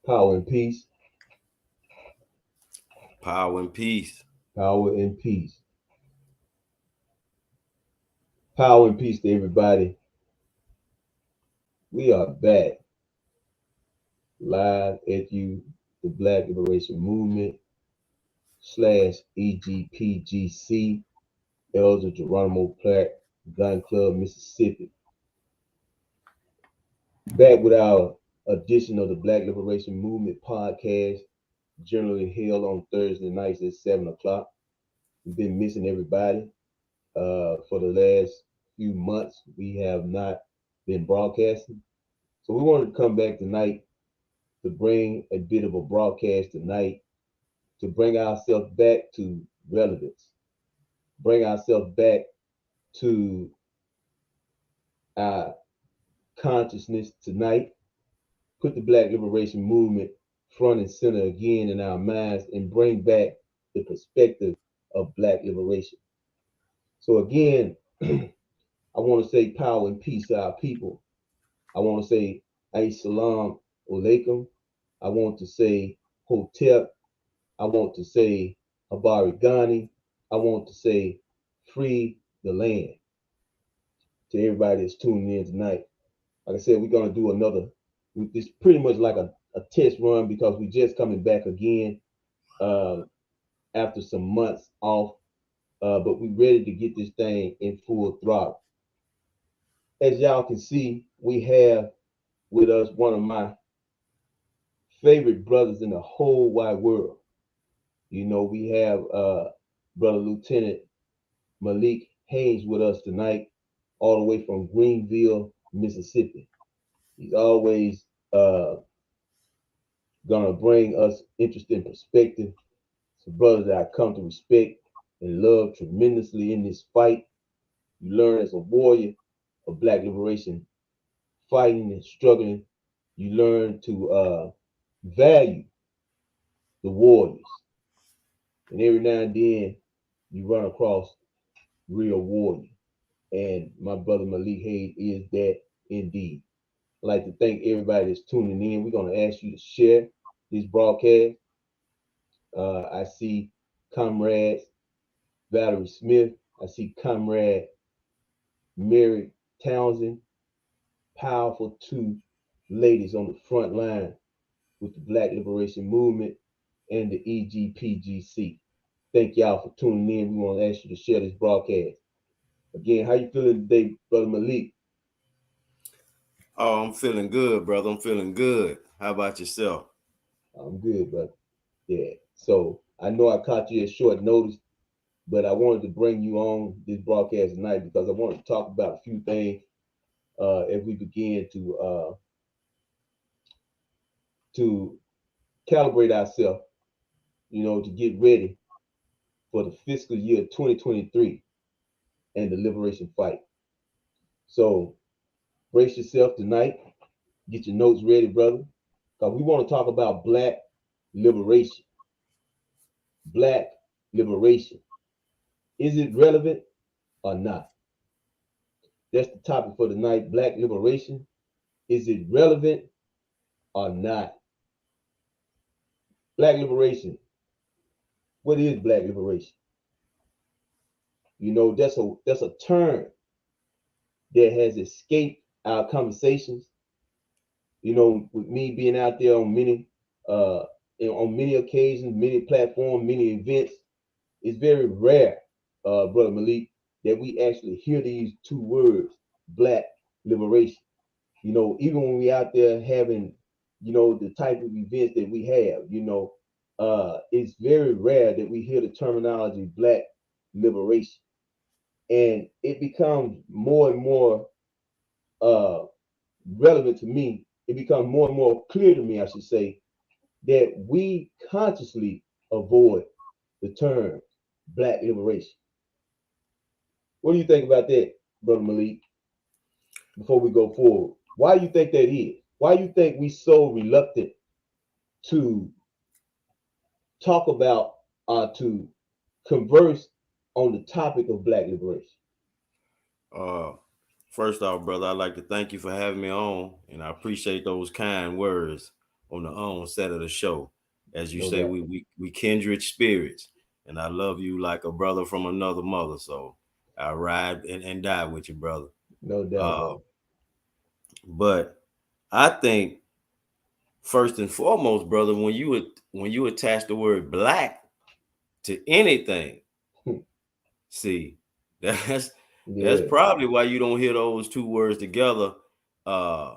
Power and peace. Power and peace. Power and peace. Power and peace to everybody. We are back live at you, the Black Liberation Movement / EGPGC, Elder Geronimo Platt Gun Club, Mississippi. Back with our edition of the Black Liberation Movement podcast, generally held on Thursday nights at 7 o'clock. We've been missing everybody. For the last few months, we have not been broadcasting. So we wanted to come back tonight to bring a bit of a broadcast tonight to bring ourselves back to relevance, bring ourselves back to our consciousness tonight, put the Black Liberation Movement front and center again in our minds, and bring back the perspective of Black liberation. So again, I want to say power and peace to our people. I want to say Salam Alaikum. I want to say Hotep. I want to say Habari Ghani. I want to say free the land to everybody that's tuning in tonight. Like I said, we're going to do another. It's pretty much like a test run because we just coming back again uh, after some months off. But we ready to get this thing in full throttle. As y'all can see, we have with us one of my favorite brothers in the whole wide world. You know, we have Brother Lieutenant Malik Haynes with us tonight, all the way from Greenville, Mississippi. He's always gonna bring us interesting perspective. It's a brother that I come to respect and love tremendously in this fight. You learn as a warrior of Black liberation, fighting and struggling. You learn to value the warriors, and every now and then you run across real warrior. And my brother Malik Hayes is that indeed. I'd like to thank everybody that's tuning in. We're going to ask you to share this broadcast. I see comrades Valerie Smith. I see comrade Mary Townsend. Powerful two ladies on the front line with the Black Liberation Movement and the EGPGC. Thank y'all for tuning in. We want to ask you to share this broadcast. Again, how you feeling today, Brother Malik? Oh, I'm feeling good, brother. I'm feeling good. How about yourself? I'm good, brother. Yeah. So I know I caught you at short notice, but I wanted to bring you on this broadcast tonight because I wanted to talk about a few things as we begin to calibrate ourselves, you know, to get ready for the fiscal year 2023 and the liberation fight. So brace yourself tonight. Get your notes ready, brother, because we want to talk about Black liberation. Black liberation. Is it relevant or not? That's the topic for tonight. Black liberation. Is it relevant or not? Black liberation. What is black liberation? You know, that's a term that has escaped our conversations. You know, with me being out there uh on many occasions, many platforms, many events, it's very rare, Brother Malik, that we actually hear these two words, black liberation. You know, even when we out there having, you know, the type of events that we have, you know, it's very rare that we hear the terminology black liberation. And it becomes more and more uh, relevant to me. It becomes more and more clear to me, I should say, that we consciously avoid the term black liberation. What do you think about that, Brother Malik, before we go forward? Why do you think that is? Why do you think we so reluctant to talk about to converse on the topic of black liberation? Uh, First off, brother, I'd like to thank you for having me on, and I appreciate those kind words. on the onset of the show. As you No say, doubt. we kindred spirits, and I love you like a brother from another mother. So I ride and die with you, brother. No doubt, Uh, brother. but I think first and foremost, brother, when you attach the word black to anything, see, that's that's Yeah. probably why you don't hear those two words together uh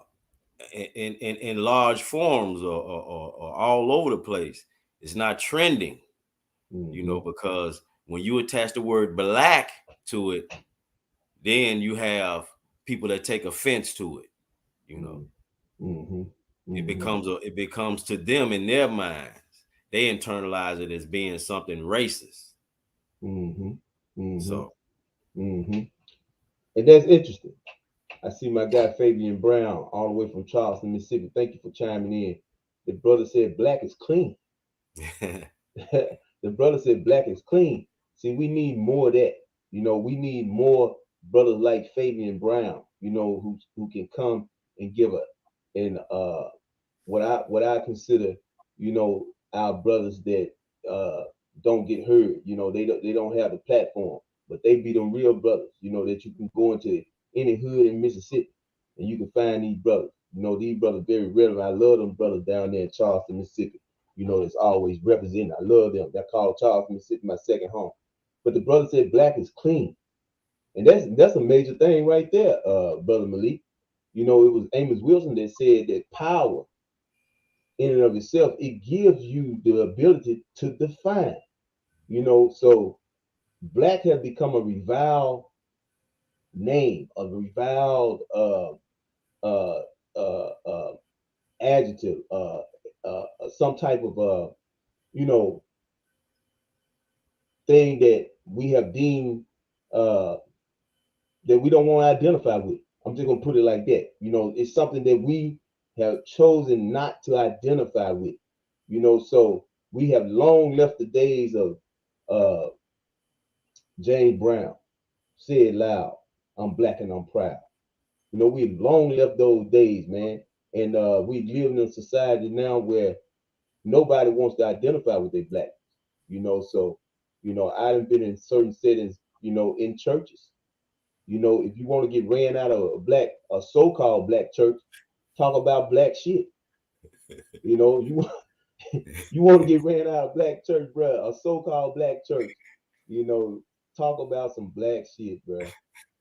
in large forms or all over the place. It's not trending, Mm-hmm. because when you attach the word black to it, then you have people that take offense to it, you know. Mm-hmm. It Mm-hmm. becomes to them in their minds. They internalize it as being something racist. Mm-hmm. Mm-hmm. So Mm-hmm. And that's interesting. I see my guy Fabian Brown all the way from Charleston, Mississippi. Thank you for chiming in. The brother said black is clean. The brother said black is clean. See, we need more of that. We need more brothers like Fabian Brown, who can come and give a and what I consider, our brothers that uh don't get heard. They don't have the platform, but they be them real brothers. That you can go into any hood in Mississippi and you can find these brothers. These brothers very relevant. I love them brothers down there in Charleston, Mississippi. That's always representing. I love them. They're called Charleston, Mississippi, my second home. But the brother said black is clean. And that's a major thing right there, brother Malik. It was Amos Wilson that said that power in and of itself, it gives you the ability to define. So black has become a reviled name, a reviled uh, uh, adjective, some type of you know thing that we have deemed uh, that we don't want to identify with. I'm just gonna put it like that. It's something that we have chosen not to identify with. So we have long left the days of uh, James Brown. Say it loud. I'm black and I'm proud. We've long left those days, man. And we live in a society now where nobody wants to identify with their black. So I've been in certain settings, in churches. If you want to get ran out of a so-called black church, talk about black shit. You you want to get ran out of black church, bro, a so-called black church, you know, talk about some black shit, bro.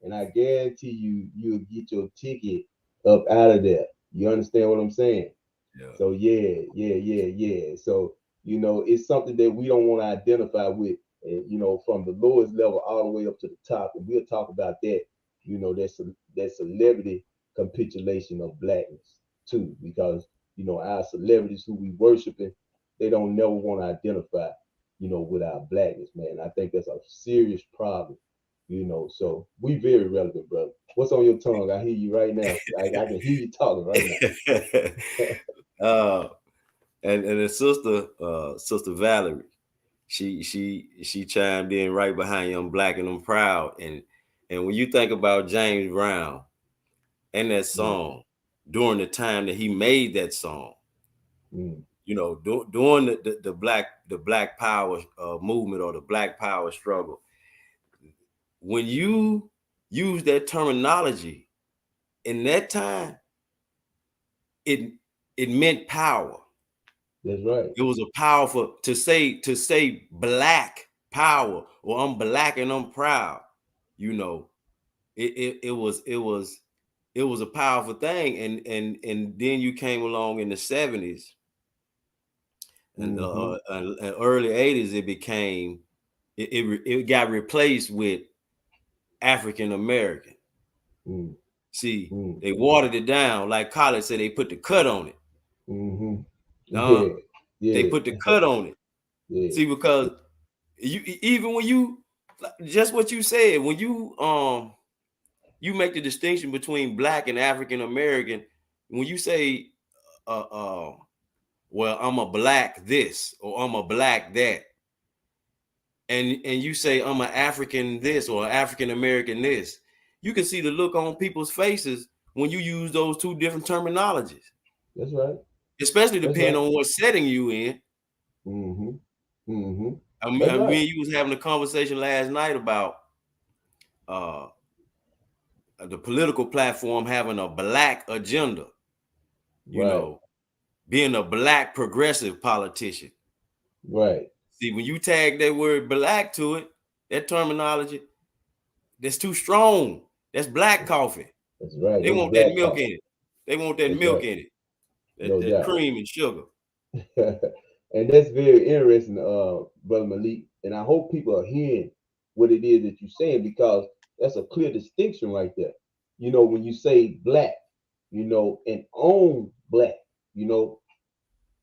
And I guarantee you'll get your ticket up out of there. You understand what I'm saying? yeah. So yeah, yeah, yeah, yeah. So it's something that we don't want to identify with, and from the lowest level all the way up to the top. And we'll talk about that. That celebrity capitulation of blackness too, because our celebrities who we worshiping, they don't never want to identify, with our blackness, man. I think that's a serious problem. So we very relevant, brother. What's on your tongue? I hear you right now. I can hear you talking right uh, and the sister Valerie, she chimed in right behind you. I'm black and I'm proud. And when you think about James Brown and that now. song during the time that he made that song, Mm, during the black power movement or the black power struggle, when you use that terminology in that time, it it meant power. that's right. It was a powerful to say black power or I'm black and I'm proud. You know, it was a powerful thing. And then you came along in the 70s and Mm-hmm. early 80s. It got replaced with African American. Mm, See, mm, they watered it down. Like College said, they put the cut on it. mm-hmm. Uh, Yeah, they yeah, put the cut on it. yeah. See, because even when you just what you said, when you make the distinction between black and African American, when you say uh, uh well, I'm a black this or I'm a black that, and you say I'm an African this or African American this, you can see the look on people's faces when you use those two different terminologies. That's right. especially That's depending right. on what setting you in. Mm-hmm. Mm-hmm. I That's mean, right. me and you was having a conversation last night about uh, the political platform having a black agenda. You Right. know, being a black progressive politician. Right. See, when you tag that word black to it, that terminology, that's too strong. That's black coffee. That's right. They That's want that black milk coffee. in it. They want that That's milk right. in it. That, No that doubt. cream and sugar. And that's very interesting, Brother Malik. And I hope people are hearing what it is that you're saying, because that's a clear distinction right there. When you say black, and own black, you know,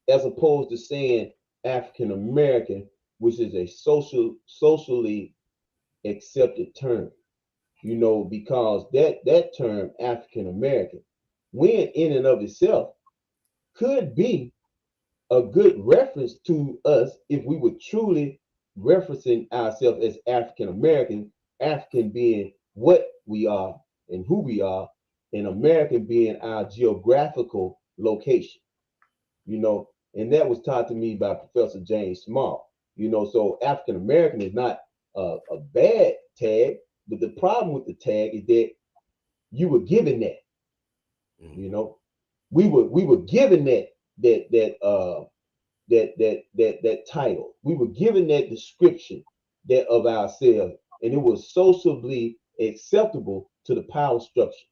as opposed to saying African American, which is a socially accepted term, because that term African American, when in and of itself, could be a good reference to us if we were truly referencing ourselves as African American, African being what we are and who we are, and American being our geographical location, and that was taught to me by Professor James Small. So African American is not a bad tag, but the problem with the tag is that you were given that, you Mhm. know, we were given that title. We were given that description that of ourselves, and it was socially acceptable to the power structure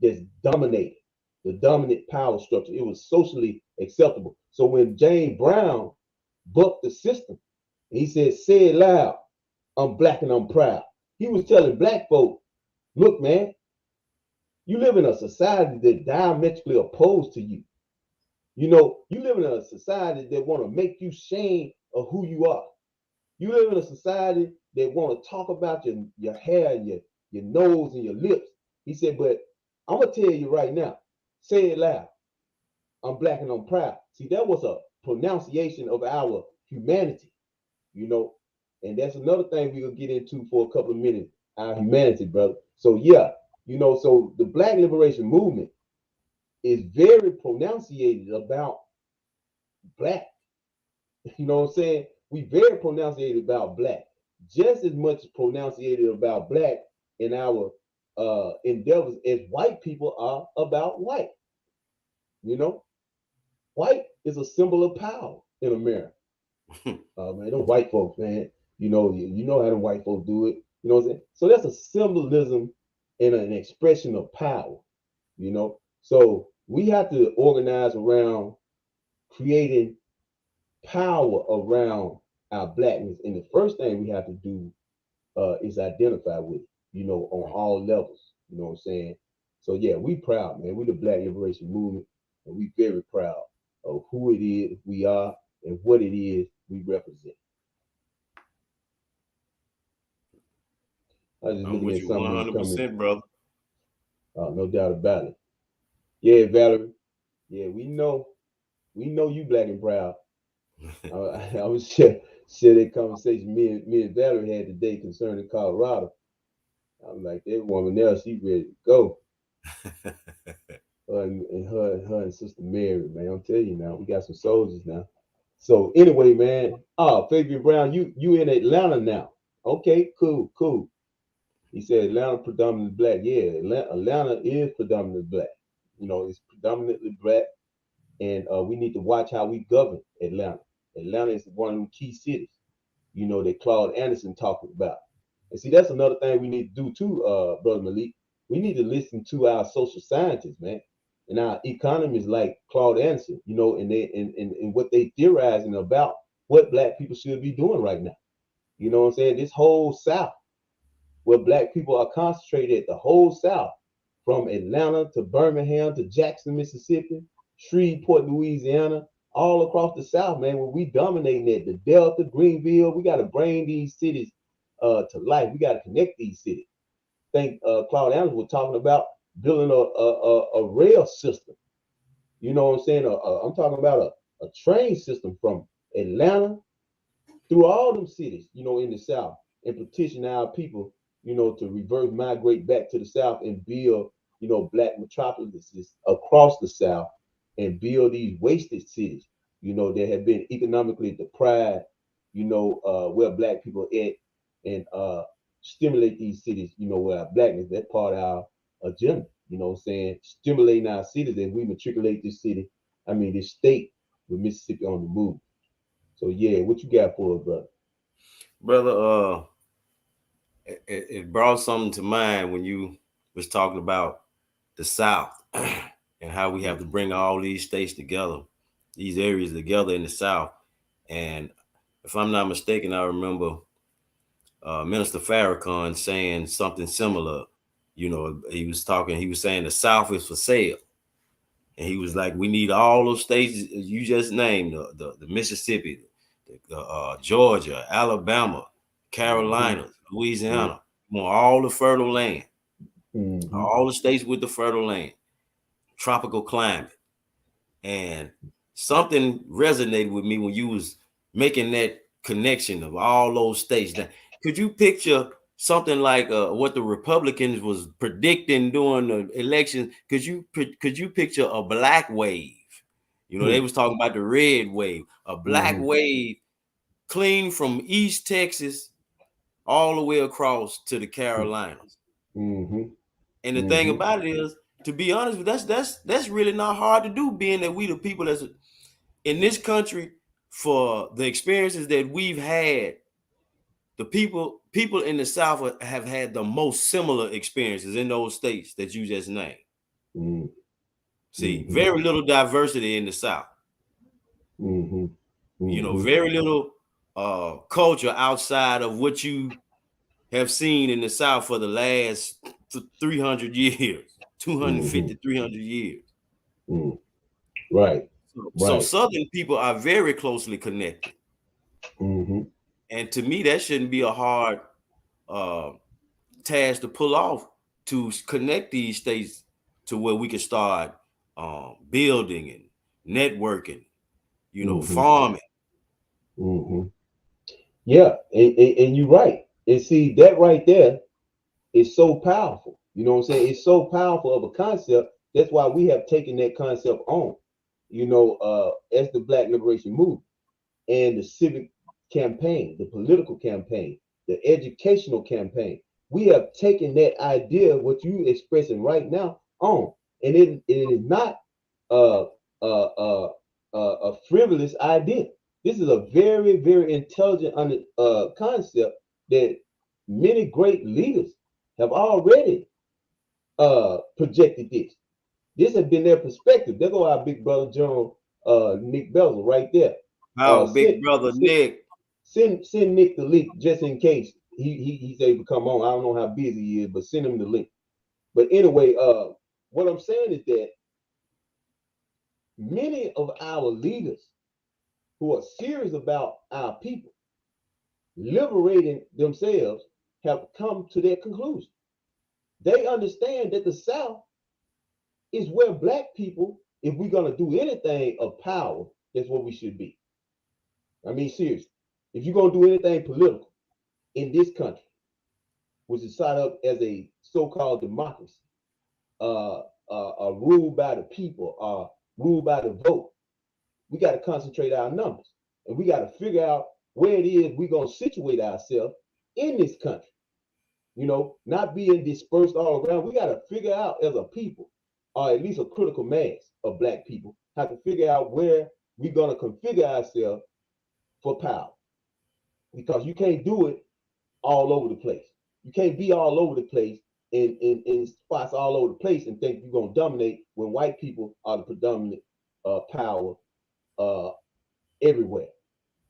that's dominated, the dominant power structure. It was socially acceptable. So when James Brown bucked the system, he said, "Say it loud, I'm black and I'm proud." He was telling black folk, "Look, man, you live in a society that diametrically opposed to you. You live in a society that want to make you shame of who you are. You live in a society that want to talk about your hair and your nose and your lips." He said, "But I'm gonna tell you right now, say it loud. I'm black and I'm proud." See, that was a pronunciation of our humanity, you know, and that's another thing we're gonna get into for a couple of minutes. Our humanity, brother. So yeah, so the Black Liberation Movement is very pronunciated about black. You know what I'm saying? We very pronunciated about black, just as much pronunciated about black in our endeavors as white people are about white. You know, white is a symbol of power in America. Man, them white folks, man. You know how the white folks do it. You know what I'm saying? So that's a symbolism and an expression of power. So we have to organize around creating power around our blackness. And the first thing we have to do is identify with it, on all levels. You know what I'm saying? So yeah, we proud, man. We the Black Liberation Movement, and we very proud of who it is we are and what it is we represent. I was just I'm looking with at you something in the comments. 100%, brother. No doubt about it. Yeah, Valerie. Yeah, we know you black and proud. I was share that conversation me and Valerie had today concerning Colorado. I'm like, that woman there, she ready to go. Her and Sister Mary, man. I'm telling you now, we got some soldiers now. So anyway, man. Fabian Brown, you in Atlanta now? Okay, cool. He said Atlanta predominantly black. Yeah, Atlanta is predominantly black. It's predominantly black, and we need to watch how we govern Atlanta. Atlanta is one of them key cities, that Claude Anderson talked about. And see, that's another thing we need to do too, Brother Malik. We need to listen to our social scientists, man, and our economists like Claude Anderson, and what they theorizing about what black people should be doing right now. You know what I'm saying? This whole South, where black people are concentrated, the whole South, from Atlanta to Birmingham to Jackson, Mississippi, Shreveport, Louisiana, all across the South, man, where we dominating it, the Delta, Greenville. We got to bring these cities to life. We got to connect these cities. I think Claude Anderson was talking about building a rail system. You know what I'm saying? I'm talking about a train system from Atlanta through all them cities, in the South, and petition our people, to reverse migrate back to the South and build, black metropolises across the South, and build these wasted cities, that have been economically deprived, where black people at, and stimulate these cities, where our blackness, that's part of our agenda, what I'm saying? Stimulating our cities as we matriculate this city, this state with Mississippi on the move. So yeah, what you got for us, brother? Brother. It brought something to mind when you was talking about the South and how we have to bring all these states together, these areas together in the South. And if I'm not mistaken, I remember Minister Farrakhan saying something similar. He was saying the South is for sale. And he was like, we need all those states you just named, the Mississippi, Georgia, Alabama, Mm-hmm. Carolina, Louisiana, all the fertile land, Mm-hmm. all the states with the fertile land, tropical climate. And something resonated with me when you was making that connection of all those states. Now, could you picture something like what the Republicans was predicting during the election? Could you picture a black wave? They was talking about the red wave, a black Mm-hmm. wave clean from East Texas all the way across to the Carolinas. Mm-hmm. And the thing Mm-hmm. about it is, to be honest with you, that's really not hard to do, being that we the people that's in this country, for the experiences that we've had. The people in the South have had the most similar experiences in those states that you just named. Mm-hmm. See, Mm-hmm. very little diversity in the South. Mm-hmm. Mm-hmm. Very little culture outside of what you have seen in the South for the last 300 years, Mm-hmm. 250, 300 years. Mm. Right. So Right. Southern people are very closely connected. Mm-hmm. And to me, that shouldn't be a hard uh, task to pull off, to connect these states to where we can start building and networking, Mm-hmm. farming. Mm-hmm. Yeah, and you're right. And see, that right there is so powerful. You know what I'm saying? It's so powerful of a concept. That's why we have taken that concept on, as the Black Liberation Movement and the civic campaign, the political campaign, the educational campaign. We have taken that idea, what you expressing right now, on, and it is not a a frivolous idea. This is a very very intelligent concept that many great leaders have already projected this. This has been their perspective. There go our big brother General Nick Bezel right there. How Send, big brother send Nick? send Nick the link just in case he's able to come on. I don't know how busy he is, but send him the link. But anyway, what I'm saying is that many of our leaders who are serious about our people liberating themselves have come to their conclusion. They understand that the South is where black people, if we're gonna do anything of power, that's what we should be. Seriously, if you're gonna do anything political in this country, which is set up as a so-called democracy, ruled by the people, ruled by the vote, we got to concentrate our numbers, and we got to figure out where it is we're gonna situate ourselves in this country. Not being dispersed all around. We got to figure out as a people, or at least a critical mass of black people, how to figure out where we're gonna configure ourselves for power, because you can't do it all over the place. You can't be all over the place in spots all over the place and think you're gonna dominate when white people are the predominant power uh, everywhere.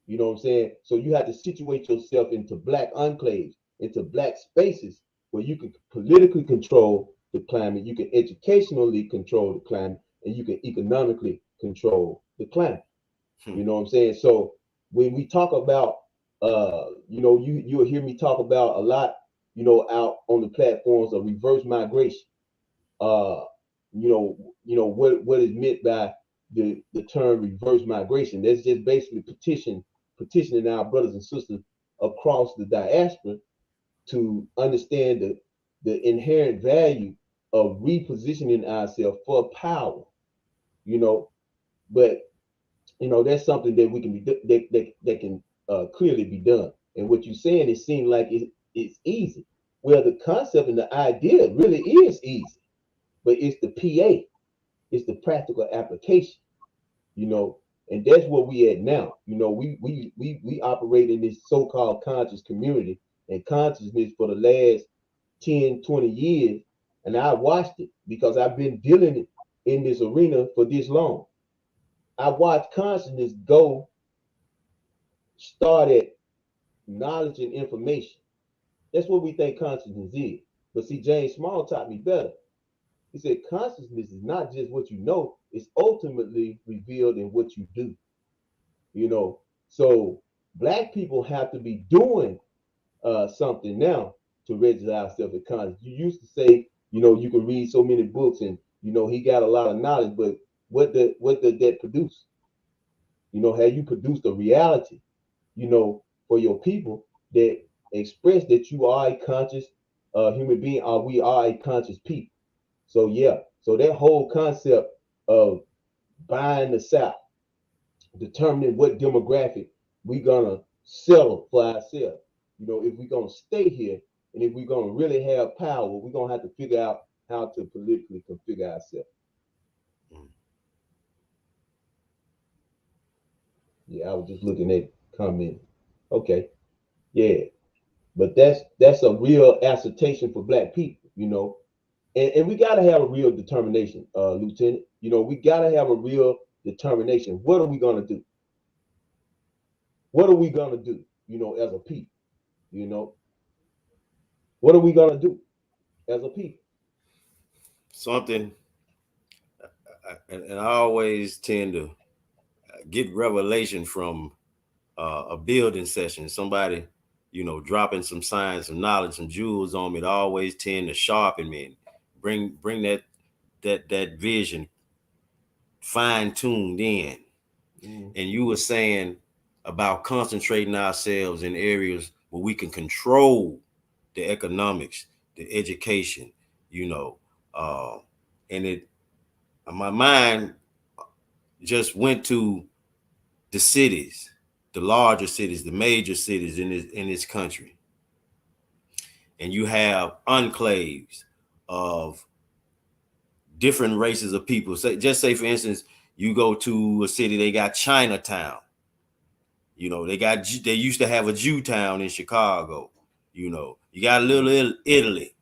You know what I'm saying? So you have to situate yourself into black enclaves, into black spaces where you can politically control the climate, you can educationally control the climate, and you can economically control the climate. You know what I'm saying? So when we talk about, you'll hear me talk about a lot, out on the platforms of reverse migration. Uh, what is meant by the term reverse migration. That's just basically petitioning our brothers and sisters across the diaspora to understand the inherent value of repositioning ourselves for power. But that's something that we can be that can clearly be done. And what you're saying, it seems like it's easy. Well, the concept and the idea really is easy, but it's the PA, it's the practical application, you know, and that's where we at now. We operate in this so-called conscious community and consciousness for the last 10, 20 years, and I watched it because I've been dealing in this arena for this long. I watched consciousness go start at knowledge and information. That's what we think consciousness is. But see, James Small taught me better. He said consciousness is not just what you know, it's ultimately revealed in what you do. You know, so black people have to be doing something now to register ourselves as conscious. You used to say, you can read so many books and he got a lot of knowledge, but what did that produce? Have you produced a reality, for your people that express that you are a conscious human being, or we are a conscious people? So yeah, so that whole concept of buying the South, determining what demographic we're gonna settle for ourselves. If we're gonna stay here and if we're gonna really have power, we're gonna have to figure out how to politically configure ourselves. Mm. Yeah, I was just looking at comment. Okay, yeah, but that's a real assertion for black people, and we gotta have a real determination, Lieutenant. We gotta have a real determination. What are we gonna do? What are we gonna do? As a people, you know, what are we gonna do as a people? Something, and I always tend to get revelation from a building session. Somebody, dropping some science, some knowledge, some jewels on me. It always tend to sharpen me and bring that vision fine tuned in. Mm, And you were saying about concentrating ourselves in areas where we can control the economics, the education, you know, uh, and it my mind just went to the cities, the larger cities, the major cities in this country, and you have enclaves of different races of people. Say for instance, you go to a city, they got Chinatown. They used to have a Jewtown in Chicago. You got a little Italy.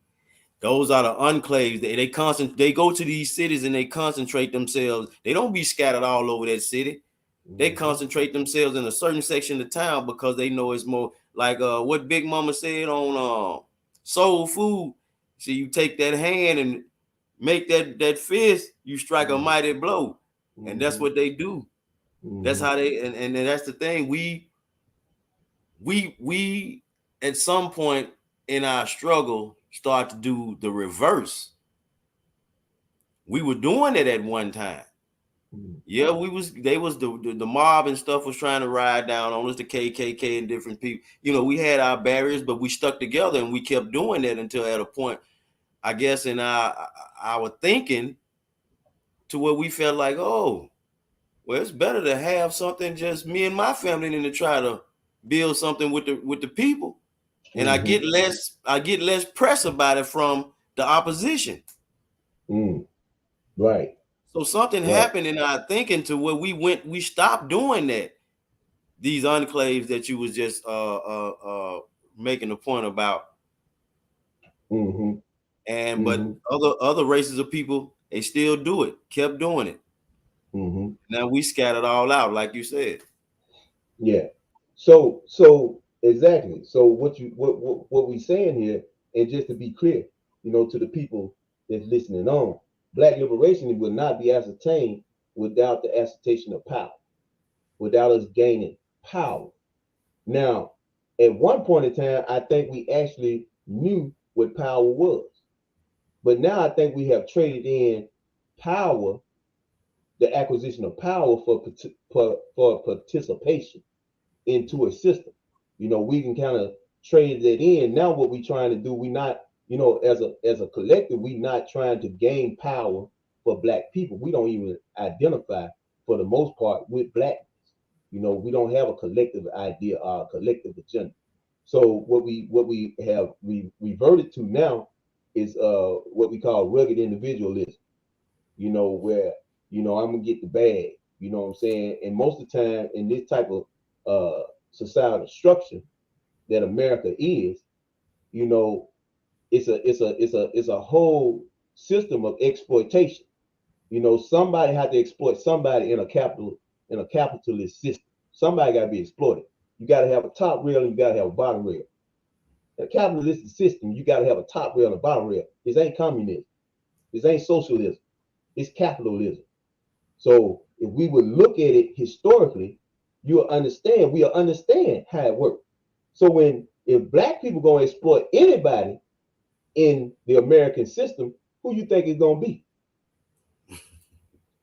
Those are the enclaves. They go to these cities and they concentrate themselves. They don't be scattered all over that city. They mm-hmm, concentrate themselves in a certain section of town because they know it's more like what Big Mama said on Soul Food. See, you take that hand and make that fist, you strike a mm-hmm, mighty blow. And that's mm-hmm, what they do. That's mm-hmm, how they and that's the thing. We at some point in our struggle start to do the reverse. We were doing it at one time. Yeah, the mob and stuff was trying to ride down on us, the KKK and different people. We had our barriers, but we stuck together and we kept doing that until at a point, I guess, in our thinking, to where we felt like, oh, well, it's better to have something just me and my family than to try to build something with the people. And I mm-hmm, get less press about it from the opposition. mm, right, So something right, happened in our thinking to where we stopped doing that. These enclaves that you was just making a point about, mm-hmm, and but mm-hmm, other races of people, they still do it, kept doing it. mm-hmm. Now we scattered all out, like you said. Yeah. So exactly. So what we saying here, and just to be clear, to the people that's listening on, black liberation will not be ascertained without the assertion of power, without us gaining power. Now, at one point in time, I think we actually knew what power was, but now I think we have traded in power, the acquisition of power for participation into a system. We can kind of trade that in. Now what we're trying to do, we not, as a collective, we not trying to gain power for black people. We don't even identify for the most part with blackness. We don't have a collective idea or a collective agenda. So what we have reverted to now is what we call rugged individualism. Where I'm gonna get the bag. You know what I'm saying? And most of the time in this type of societal structure that America is, you know, it's a whole system of exploitation. Somebody had to exploit somebody in a capitalist system. Somebody got to be exploited. You got to have a top rail and you got to have a bottom rail. In a capitalistic system, you got to have a top rail and a bottom rail. This ain't communism. This ain't socialism. It's capitalism. So if we would look at it historically, we'll understand how it works. So if black people gonna exploit anybody in the American system, who you think it's gonna be?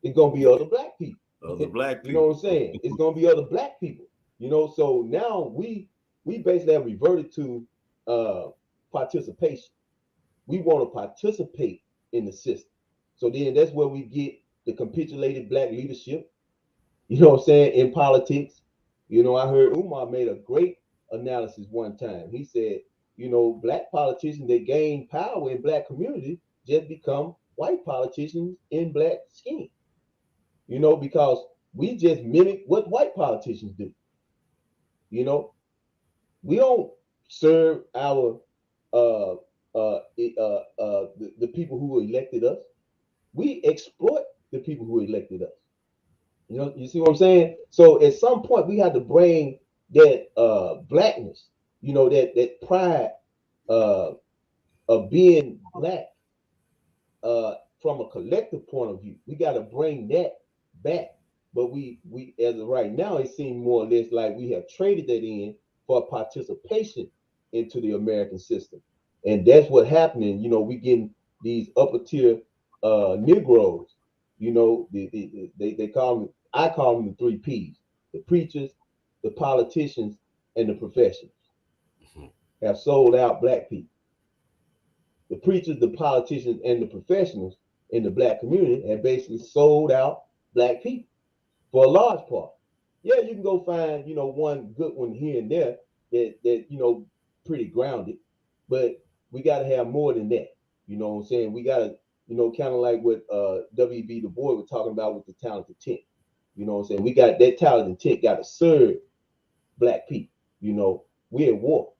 It's gonna be other black people. Other black people. You know what I'm saying? It's gonna be other black people. So now we basically have reverted to participation. We want to participate in the system. So then that's where we get the capitulated black leadership, what I'm saying, in politics. I heard Umar made a great analysis one time. He said, black politicians that gain power in black communities just become white politicians in black skin. Because we just mimic what white politicians do. We don't serve our the people who elected us. We exploit the people who elected us. You see what I'm saying? So at some point we had to bring that blackness, that pride of being black from a collective point of view. We got to bring that back. But we as of right now, it seems more or less like we have traded that in for participation into the American system. And that's what happening. We getting these upper tier Negroes. They call them, I call them the three P's: the preachers, the politicians, and the professionals. Have sold out black people. The preachers, the politicians, and the professionals in the black community have basically sold out black people for a large part. Yeah, you can go find, one good one here and there that pretty grounded, but we got to have more than that. You know what I'm saying? We got to, kind of like what W.B. Du Bois was talking about with the talented intent. You know what I'm saying? We got that talented intent got to serve black people. We're at war.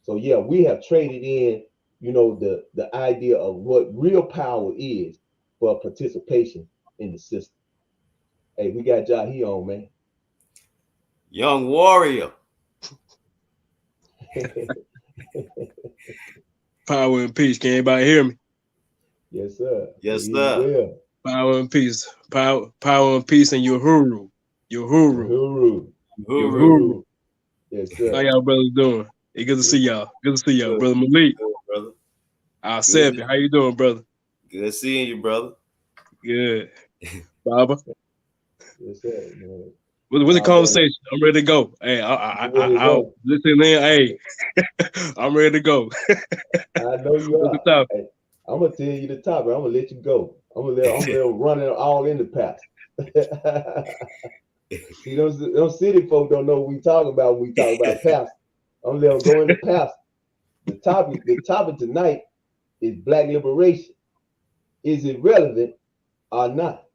So yeah, we have traded in, the idea of what real power is for participation in the system. Hey, we got Jahi on, man. Young warrior. Power and peace. Can anybody hear me? Yes, sir. Yes, sir. Power and peace. Power and peace and Uhuru. Uhuru. Yes, sir. How y'all brothers doing? Hey, good to see y'all. Good to see y'all, brother Malik. Brother. Seven. How you doing, brother? Good seeing you, brother. Good. Baba. Yes, sir. Man. What's the conversation? I'm ready to go. Hey, I'll listen in. Hey, I'm ready to go. I know you are. Hey, I'm gonna tell you the topic. I'm gonna let you go. I'm gonna let them run it all in the past. See, those city folk don't know what we talking about when we talk about past. I'm gonna let them go in the past. The topic tonight is black liberation. Is it relevant or not?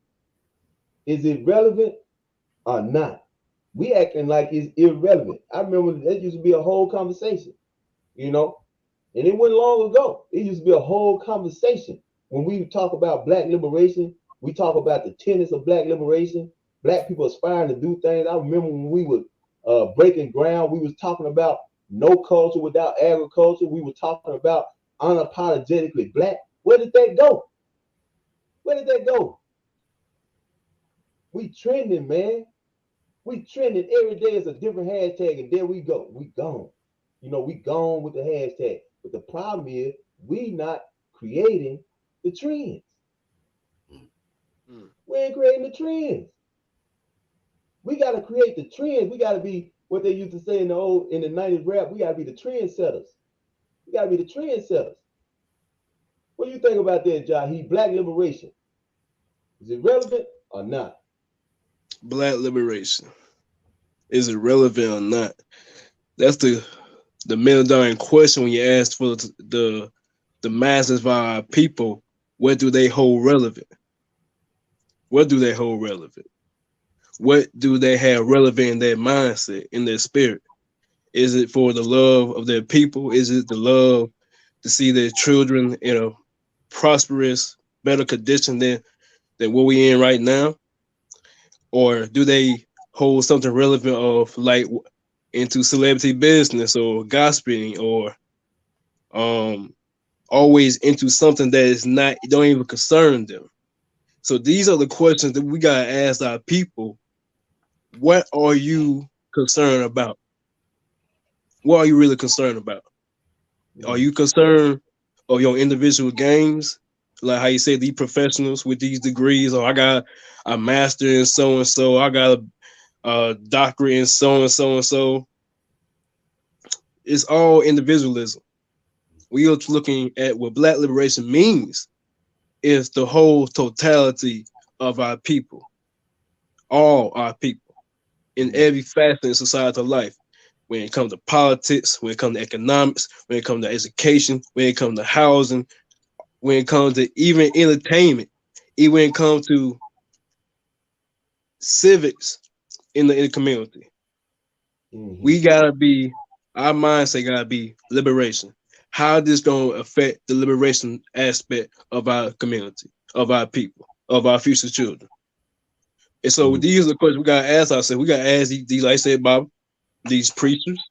Is it relevant or not? We acting like it's irrelevant. I remember that used to be a whole conversation, and it wasn't long ago. It used to be a whole conversation. When we talk about black liberation, we talk about the tenets of black liberation, black people aspiring to do things. I remember when we were breaking ground, we was talking about no culture without agriculture. We were talking about unapologetically black. Where did that go? Where did that go? We trending, man. We trending every day is a different hashtag, and there we go. We gone. We gone with the hashtag. But the problem is we not creating the trends. We ain't creating the trends. We got to create the trends. We got to be what they used to say in the 90s rap. We got to be the trendsetters. We got to be the trendsetters. What do you think about that, Jahi? Black liberation. Is it relevant or not? Black liberation. Is it relevant or not? That's the million dollar question when you ask for the masses of our people. What do they hold relevant? What do they hold relevant? What do they have relevant in their mindset, in their spirit? Is it for the love of their people? Is it the love to see their children in a prosperous, better condition than what we in right now? Or do they hold something relevant of like into celebrity business or gossiping or um always into something that is not don't even concern them? So these are the questions that we gotta ask our people. What are you concerned about? What are you really concerned about? Are Mm. you concerned of your individual gains? Like how you say these professionals with these degrees, or I got a master in so and so, I got a doctorate in so and so and so. It's all individualism. We are looking at what Black liberation means is the whole totality of our people, all our people, in Mm. every facet of societal life. When it comes to politics, when it comes to economics, when it comes to education, when it comes to housing, when it comes to even entertainment, even when it comes to civics in the community. Mm-hmm. We gotta be our mindset gotta be liberation. How this gonna affect the liberation aspect of our community, of our people, of our future children. And so Mm. these are the questions we gotta ask ourselves. We gotta ask these like I said, Bob, these preachers,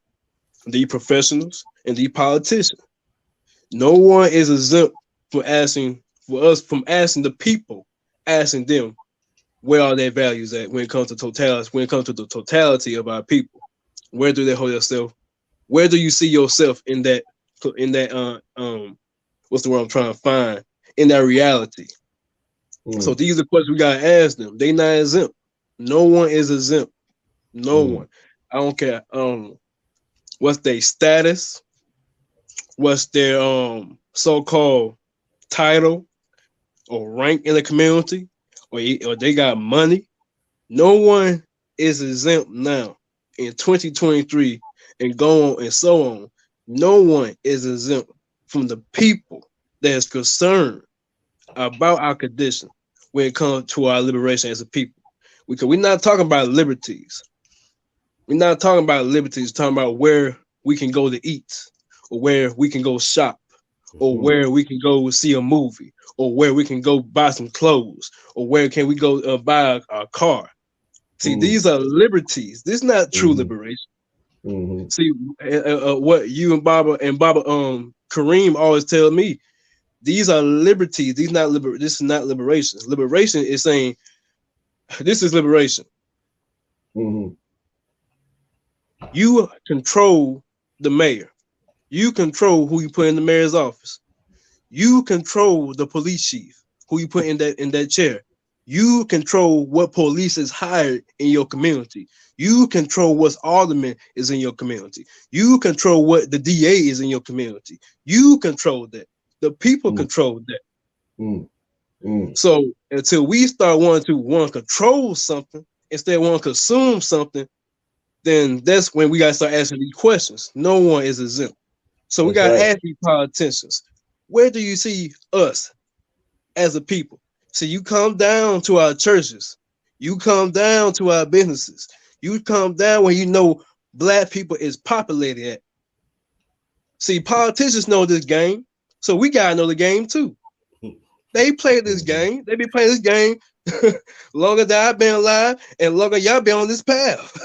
these professionals, and these politicians. No one is exempt from asking for us from asking the people, asking them where are their values at when it comes to totality, when it comes to the totality of our people. Where do they hold yourself? Where do you see yourself in that what's the word I'm trying to find in that reality? So Mm. these are questions we gotta ask them. They not exempt. No one is exempt. No Mm. one. I don't care. What's their status? What's their so-called title or rank in the community? Or they got money? No one is exempt now in 2023 and go on and so on. No one is exempt from the people that is concerned about our condition when it comes to our liberation as a people. Because we're not talking about liberties. We're not talking about liberties, we're talking about where we can go to eat, or where we can go shop, or Mm. where we can go see a movie, or where we can go buy some clothes, or where can we go buy a car. See, Mm. these are liberties. This is not true Mm-hmm. liberation. Mm-hmm. See, what you and Baba Kareem always tell me, these are liberties. These not liber. This is not liberation. Liberation is saying this is liberation. Mm-hmm. You control the mayor. You control who you put in the mayor's office. You control the police chief who you put in that chair. You control what police is hired in your community. You control what alderman is in your community. You control what the DA is in your community. You control that. The people Mm. control that. Mm. Mm. So until we start wanting to control something instead of want to consume something, then that's when we gotta start asking these questions. No one is exempt. So we That's gotta right. ask these politicians, where do you see us as a people? So you come down to our churches, you come down to our businesses, you come down where you know black people is populated at. See, politicians know this game, so we gotta know the game too. They play this Mm-hmm. game. They be playing this game longer than I've been alive and longer y'all been on this path.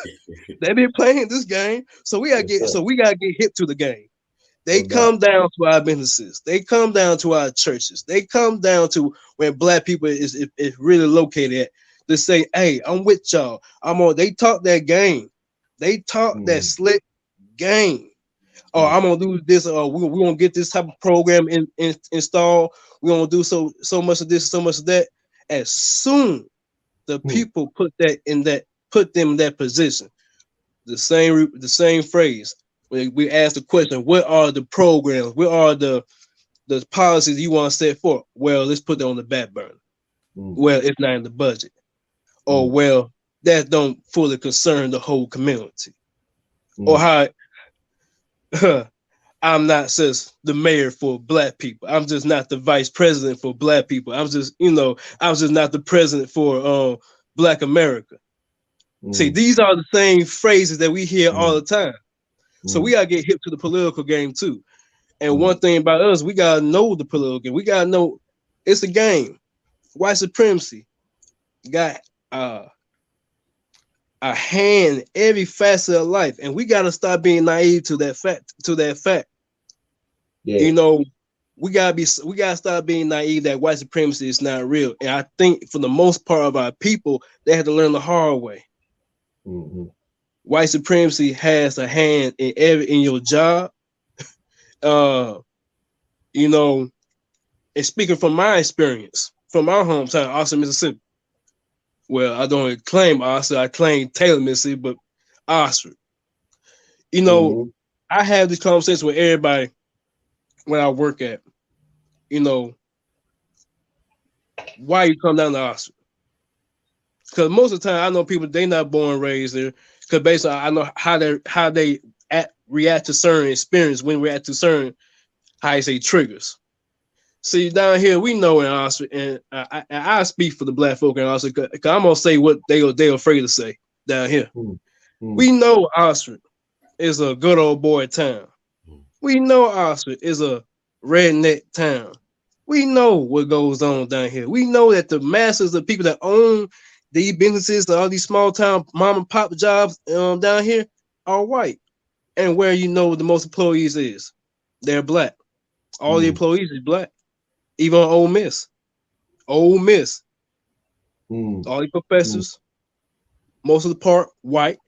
They be playing this game, so That's right. we gotta get hit to the game. They No doubt. come down to our businesses. They come down to our churches. They come down to where black people is really located at to say, hey, I'm with y'all. I'm on. They talk that game. They talk that Mm-hmm. slick game. Or Mm. I'm gonna do this, or we're gonna get this type of program installed. We're gonna do so much of this, so much of that. As soon the Mm. people put them in that position, the same phrase. We ask the question, what are the programs? What are the policies you want to set forth? Well, let's put that on the back burner. Mm. Well, it's not in the budget. Or Mm. well, that don't fully concern the whole community. Or Mm, how I'm not just the mayor for black people. I'm just not the vice president for black people. I'm just, I'm just not the president for Black America. See, mm, these are the same phrases that we hear all mm, the time. So we mm, gotta get hip to the political game too. And one mm, thing about us, we gotta know the political game. We gotta know it's a game. White supremacy got uh, a hand in every facet of life, and we gotta stop being naive to that fact. yeah. You know, we gotta stop being naive that white supremacy is not real. And I think for the most part of our people, they had to learn the hard way. Mm-hmm. White supremacy has a hand in your job. Uh, you know, and speaking from my experience, from my hometown, Austin, Mississippi. Well, I don't claim Austin, I claim Taylor, Mississippi, but Austin. You know, Mm-hmm. I have this conversation with everybody when I work at, you know, why you come down to Austin? Because most of the time I know people they not born and raised there. Because basically I know how they react to certain experience when react to certain how you say triggers. See down here we know in Austin, and I speak for the black folk in Austin. Cause I'm gonna say what they afraid to say down here. Mm-hmm. We know Austin is a good old boy town. We know Austin is a redneck town. We know what goes on down here. We know that the masses of people that own these businesses, all these small town mom and pop jobs down here are white. And where you know the most employees is, they're black. All the Mm-hmm. employees is black. Even on Ole Miss. Ole Miss. Mm-hmm. All the professors, most of the part, white.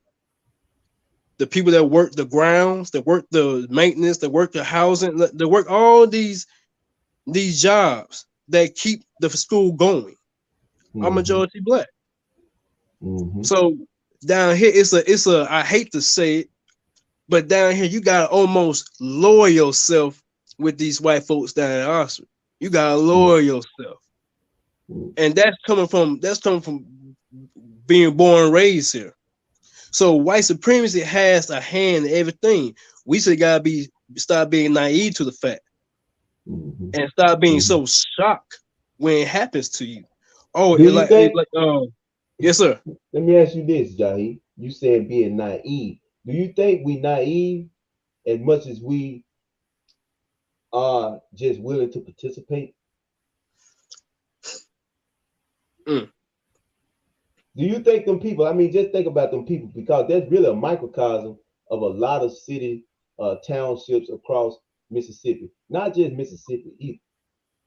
The people that work the grounds, that work the maintenance, that work the housing, that work all these jobs that keep the school going are Mm-hmm. majority black. Mm-hmm. So down here, it's a. I hate to say it, but down here you gotta almost lower yourself with these white folks down in Oxford. You gotta lower yourself, Mm-hmm. and that's coming from being born and raised here. So white supremacy has a hand in everything. We should gotta be stop being naive to the fact Mm-hmm. and stop being Mm-hmm. so shocked when it happens to you. Oh, Do you think? yes, sir. Let me ask you this, Jahi. You said being naive. Do you think we naive as much as we are just willing to participate? Mm, Do you think them people? I mean, just think about them people because that's really a microcosm of a lot of city townships across Mississippi, not just Mississippi either.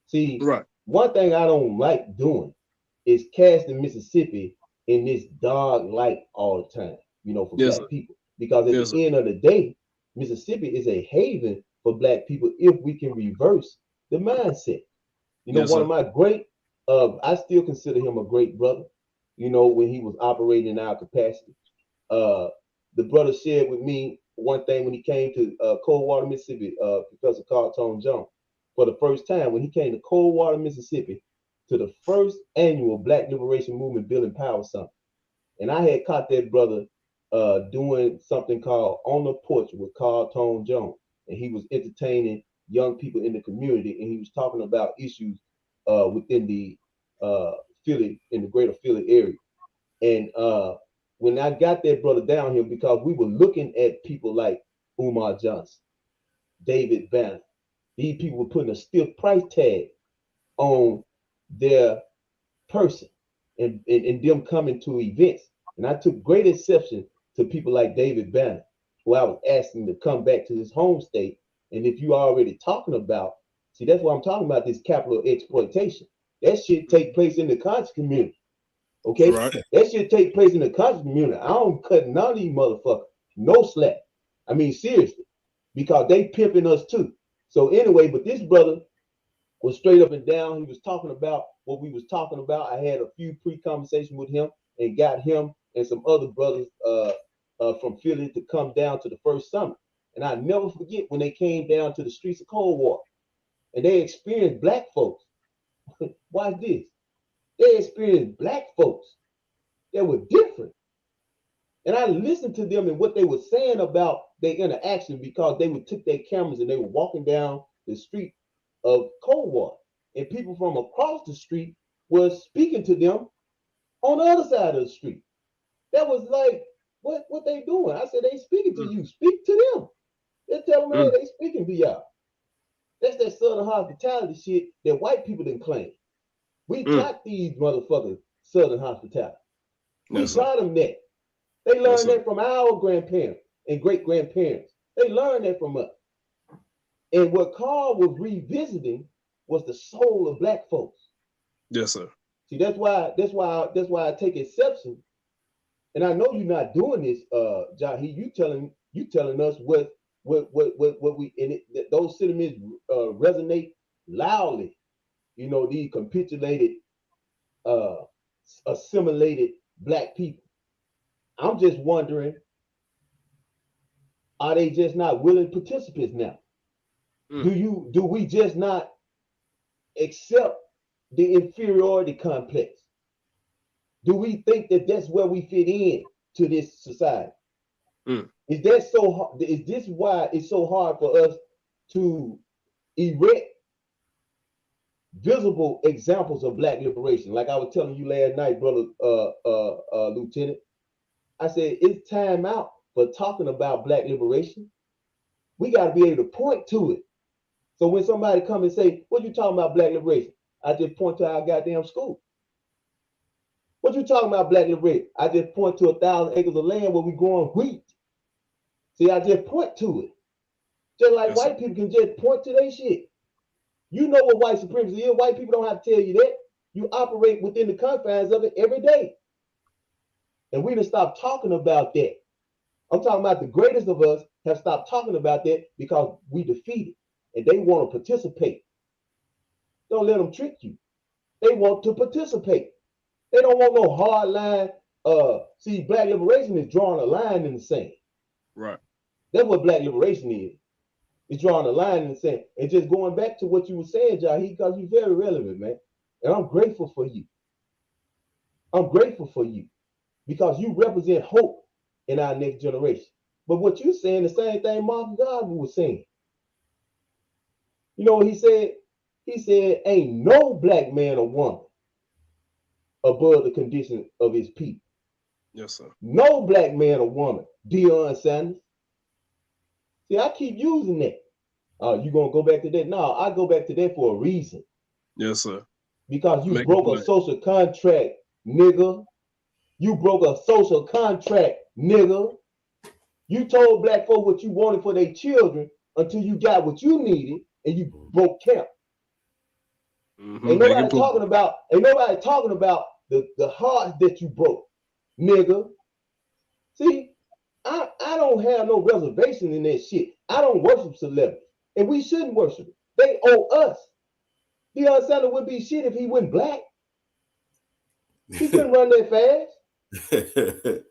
See, right. one thing I don't like doing is casting Mississippi in this dark light all the time, for Yes, sir. black people. Because at Yes, sir. the end of the day, Mississippi is a haven for black people if we can reverse the mindset. Yes, One of sir. my great, I still consider him a great brother, when he was operating in our capacity. Uh, the brother shared with me one thing when he came to Coldwater, Mississippi, Professor Carl Tone Jones, for the first time when he came to Coldwater, Mississippi, to the first annual Black Liberation Movement Building Power Summit. And I had caught that brother doing something called On the Porch with Carl Tone Jones. And he was entertaining young people in the community and he was talking about issues within the uh, Philly, in the greater Philly area. And when I got that brother down here, because we were looking at people like Umar Johnson, David Banner, these people were putting a stiff price tag on their person and them coming to events. And I took great exception to people like David Banner, who I was asking to come back to his home state. And if you are already talking about, see, that's what I'm talking about, this capital exploitation. That shit take place in the conscious community. Okay? Right. That should take place in the conscious community. I don't cut none of these motherfuckers no slack. I mean, seriously, because they pimping us too. So anyway, but this brother was straight up and down. He was talking about what we was talking about. I had a few pre-conversations with him and got him and some other brothers from Philly to come down to the first summit. And I never forget when they came down to the streets of Coldwater and they experienced black folks. Watch this. They experienced black folks that were different. And I listened to them and what they were saying about their interaction because they would took their cameras and they were walking down the street of Coldwater. And people from across the street was speaking to them on the other side of the street. That was like, what they doing? I said, they speaking to you. Speak to them. They tell them, hey, they speaking to y'all. That's that Southern hospitality shit that white people didn't claim. We taught these motherfuckers Southern hospitality. We taught them that. They learned that from our grandparents and great grandparents. They learned that from us. And what Carl was revisiting was the soul of black folks. Yes, sir. See, that's why I take exception. And I know you're not doing this, Jahi. You telling us what we and those sentiments resonate loudly. You know, these capitulated, assimilated black people. I'm just wondering, are they just not willing participants now? Do we just not accept the inferiority complex? Do we think that that's where we fit in to this society? Is that so hard? Is this why it's so hard for us to erect visible examples of black liberation? Like I was telling you last night, brother, Lieutenant, I said it's time out for talking about black liberation. We got to be able to point to it. So when somebody come and say, "What you talking about black liberation?" I just point to our goddamn school. What you talking about black liberation? I just point to 1,000 acres of land where we growing wheat. See, I just point to it. Just like white people can just point to their shit. You know what white supremacy is. White people don't have to tell you that. You operate within the confines of it every day. And we done stopped talking about that. I'm talking about the greatest of us have stopped talking about that because we defeated and they want to participate. Don't let them trick you. They want to participate. They don't want no hard line. See, black liberation is drawing a line in the sand. Right. That's what black liberation is. It's drawing a line in the sand. And just going back to what you were saying, Jahi, because you're very relevant, man. And I'm grateful for you. I'm grateful for you because you represent hope in our next generation. But what you're saying, the same thing Marvin Garvey was saying. You know what he said? He said, ain't no black man or woman above the condition of his people. Yes, sir. No black man or woman. Deion Sanders. See, I keep using that. You gonna go back to that? No, I go back to that for a reason. Yes, sir. Because you broke a social contract, nigga. You broke a social contract, nigga. You told black folk what you wanted for their children until you got what you needed and you broke camp. Ain't nobody talking about the hearts that you broke, nigga. See, I don't have no reservation in that shit. I don't worship celebrities, and we shouldn't worship it. They owe us. Deion Sanders would be shit if he went black. He couldn't run that fast.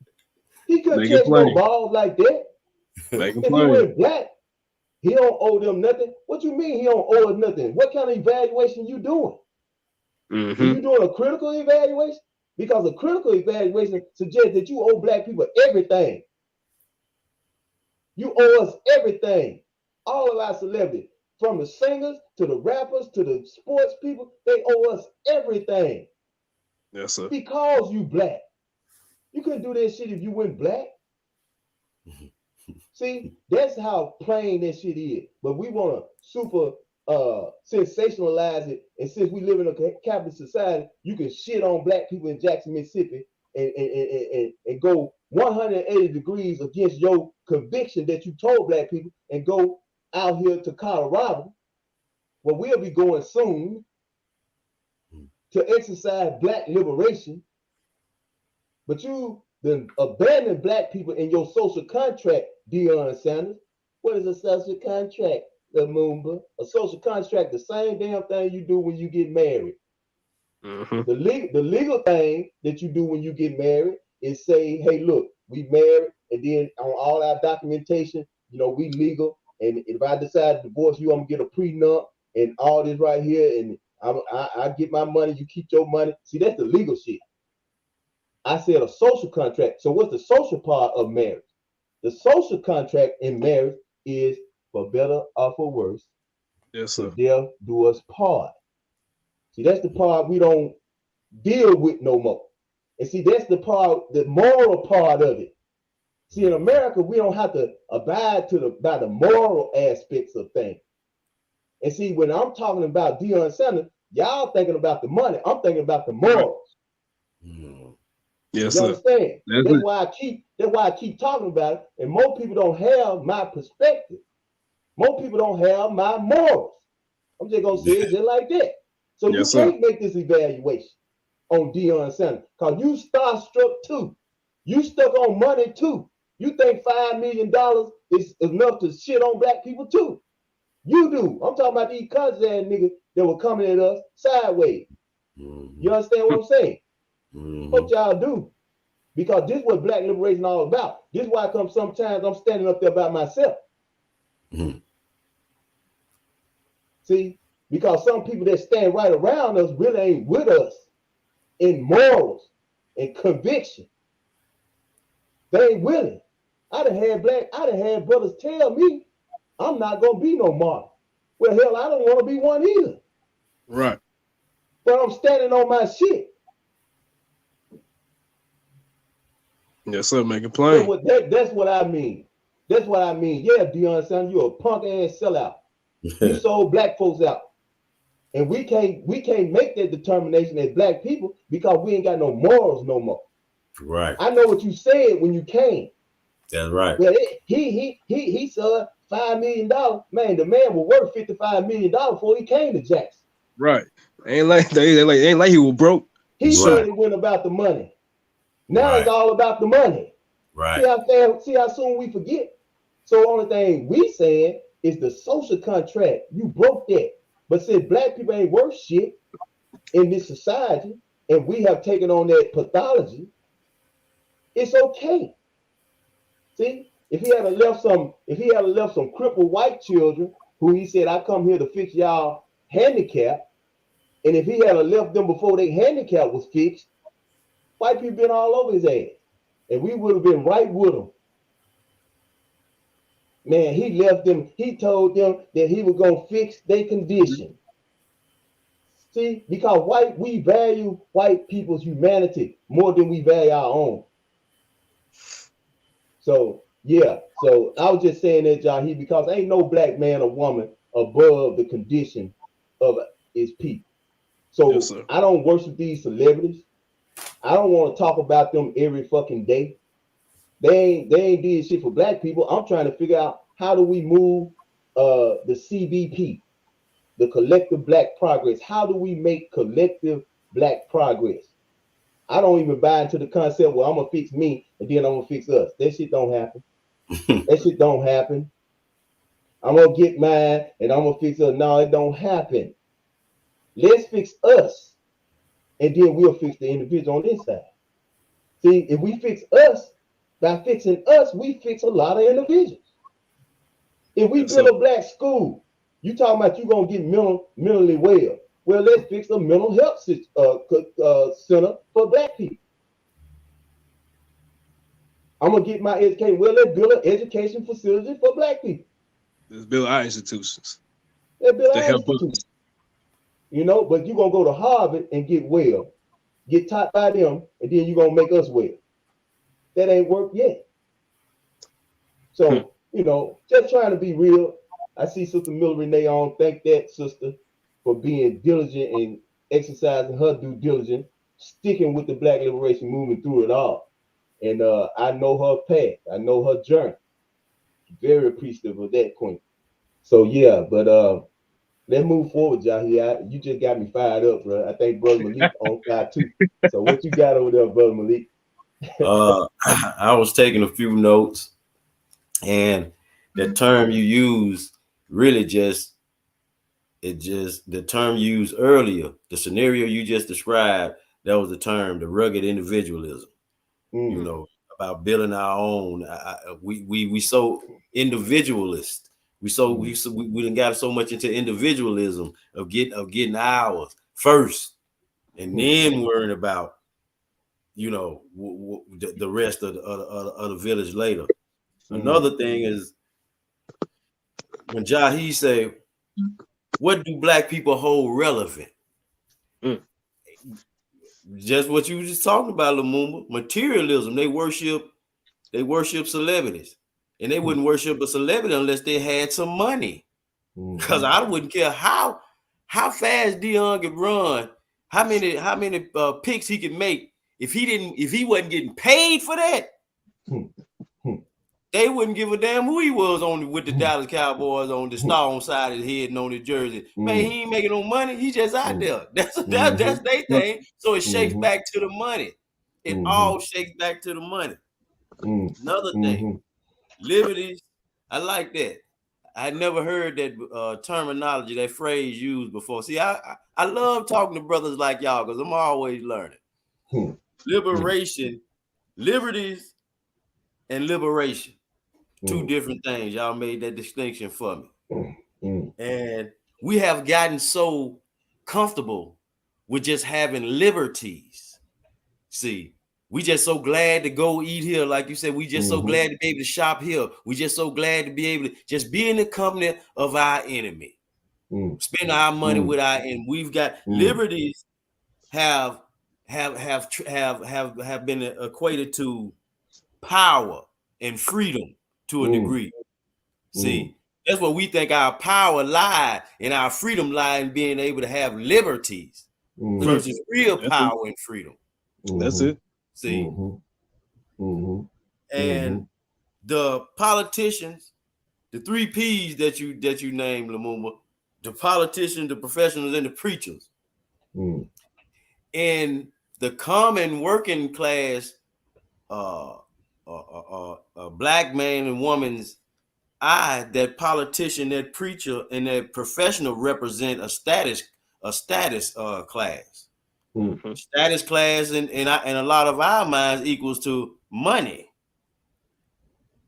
He couldn't catch no balls like that. If he went black, he don't owe them nothing. What you mean he don't owe us nothing? What kind of evaluation you doing? Are you doing a critical evaluation? Because a critical evaluation suggests that you owe black people everything. You owe us everything. All of our celebrities, from the singers to the rappers to the sports people, they owe us everything. Yes, sir. Because you black. You couldn't do that shit if you went black. See, that's how plain that shit is. But we want to super sensationalize it. And since we live in a capitalist society, you can shit on black people in Jackson, Mississippi and go 180 degrees against your conviction that you told black people and go out here to Colorado, where we'll be going soon to exercise black liberation. But you then abandon black people in your social contract, Deion Sanders. What is a social contract, Lumumba? A social contract, the same damn thing you do when you get married. The legal thing that you do when you get married is say, hey, look, we married, and then on all our documentation, you know, we legal. And if I decide to divorce you, I'm gonna get a prenup and all this right here, and I get my money, you keep your money. See, that's the legal shit. I said a social contract. So what's the social part of marriage? The social contract in marriage is for better or for worse, Yes, till sir. death do us part. See, that's the part we don't deal with no more. And see, that's the part, the moral part of it. See, in America, we don't have to abide by the moral aspects of things. And see, when I'm talking about Deion Sanders, y'all thinking about the money. I'm thinking about the morals. Yes, You sir. understand? That's That's it. why I keep talking about it. And more people don't have my perspective. More people don't have my morals. I'm just gonna say it just like that. So you Yes, sir. can't make this evaluation on Deion Sanders because you starstruck too. You stuck on money too. You think $5 million is enough to shit on black people too. You do. I'm talking about these cousin ass niggas that were coming at us sideways. You understand what I'm saying? What y'all do? Because this is what black liberation all about. This is why I come sometimes I'm standing up there by myself. See? Because some people that stand right around us really ain't with us in morals and conviction. They ain't willing. I done had brothers tell me I'm not gonna be no martyr. Well, hell, I don't want to be one either. Right. But I'm standing on my shit. Yes, sir. Make it plain. That's what I mean. That's what I mean. Yeah, Deion Sanders, you a punk ass sellout. You sold black folks out. And we can't make that determination as black people because we ain't got no morals no more. Right. I know what you said when you came. That's right. Well, he sold $5 million. Man, the man was worth $55 million before he came to Jackson. Right. Ain't like ain't like he was broke. He Right. said it went about the money. Now it's all about the money. Right. See how soon we forget. So the only thing we saying is the social contract. You broke that. But since black people ain't worth shit in this society, and we have taken on that pathology, it's okay. See, if he had left some crippled white children who he said, I come here to fix y'all handicap, and if he had left them before their handicap was fixed, white people been all over his ass. And we would have been right with him. Man, he left them, he told them that he was gonna fix their condition. See, because we value white people's humanity more than we value our own. So yeah, so I was just saying that, Jahi, because ain't no black man or woman above the condition of his people. So Yes, sir. I don't worship these celebrities. I don't want to talk about them every fucking day. They ain't did shit for black people. I'm trying to figure out how do we move the CBP, the collective black progress. How do we make collective black progress? I don't even buy into the concept, well, I'm gonna fix me and then I'm gonna fix us. That shit don't happen. That shit don't happen. I'm gonna get mine and I'm gonna fix us. No, it don't happen. Let's fix us, and then we'll fix the individual on this side. See, if we fix us, by fixing us, we fix a lot of individuals. If we build a black school, you talking about you gonna get mentally well. Well, let's fix a mental health center for black people. I'm gonna get my education. Well, let's build an education facility for black people. Let's build our institutions. Let's build To our help institutions. us. You know, but you're gonna go to Harvard and get well, get taught by them, and then you're gonna make us well. That ain't worked yet. So, you know, just trying to be real. I see Sister Miller Renee on. Thank that sister for being diligent and exercising her due diligence, sticking with the Black Liberation Movement through it all. And I know her path. I know her journey. Very appreciative of that, Queen. So yeah, but let's move forward, Jahi. You just got me fired up, bro. I think Brother Malik on fire too. So what you got over there, Brother Malik? I was taking a few notes, and the term you use really the term you used earlier, the scenario you just described, that was the term, the rugged individualism. You know, about building our own. We so individualist. We done got so much into individualism of getting ours first, and then worrying about you know, the rest of the village later. Another thing is when Jahi say, what do black people hold relevant? Mm. Just what you were just talking about, Lumumba. Materialism. They worship celebrities. And they wouldn't worship a celebrity unless they had some money. Because I wouldn't care how fast Dion could run, how many picks he could make. If he wasn't getting paid for that, they wouldn't give a damn who he was on with the Dallas Cowboys on the star on side of his head and on his jersey. Man, he ain't making no money. He just out there. That's their thing. So it shakes back to the money. It all shakes back to the money. Another thing, liberties. I like that. I never heard that terminology, that phrase used before. See, I love talking to brothers like y'all because I'm always learning. Liberation, liberties, and liberation. Two different things. Y'all made that distinction for me. And we have gotten so comfortable with just having liberties. See, we just so glad to go eat here. Like you said, we just so glad to be able to shop here. We just so glad to be able to just be in the company of our enemy. Spend our money with our enemy. We've got liberties have been equated to power and freedom to a degree. See, that's what we think our power lies and our freedom lies in being able to have liberties versus real power and freedom. That's it. See, and the politicians, the 3 P's that you named, Lumumba, the politicians, the professionals, and the preachers, and the common working class, black man and woman's eye, that politician, that preacher, and that professional represent a status class. Status class and a lot of our minds equals to money.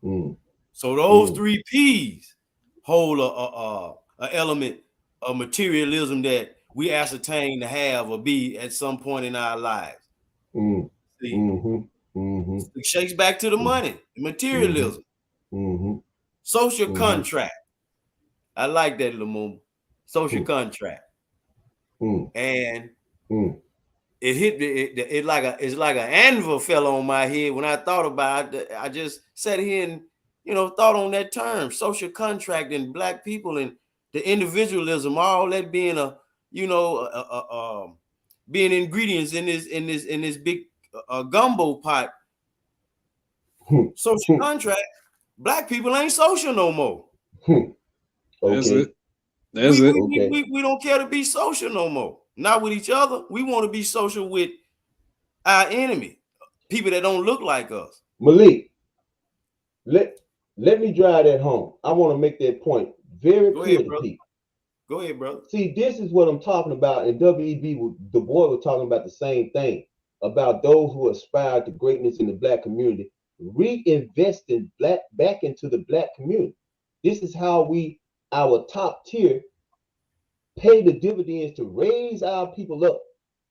So those 3 P's hold a element of materialism that we ascertain to have or be at some point in our lives. See, it shakes back to the money, materialism, social contract. I like that, Lumumba. Social contract, and it hit it's like an anvil fell on my head when I thought about it. I just sat here and thought on that term, social contract, and black people and the individualism, all that being being ingredients in this big gumbo pot. Social contract. Black people ain't social no more. Okay. That's it. We don't care to be social no more. Not with each other. We want to be social with our enemy, people that don't look like us. Malik, let me drive that home. I want to make that point very clear to people. Go ahead, brother. See, this is what I'm talking about. And W.E.B. Du Bois was talking about the same thing, about those who aspire to greatness in the black community, reinvesting back into the black community. This is how our top tier, pay the dividends to raise our people up.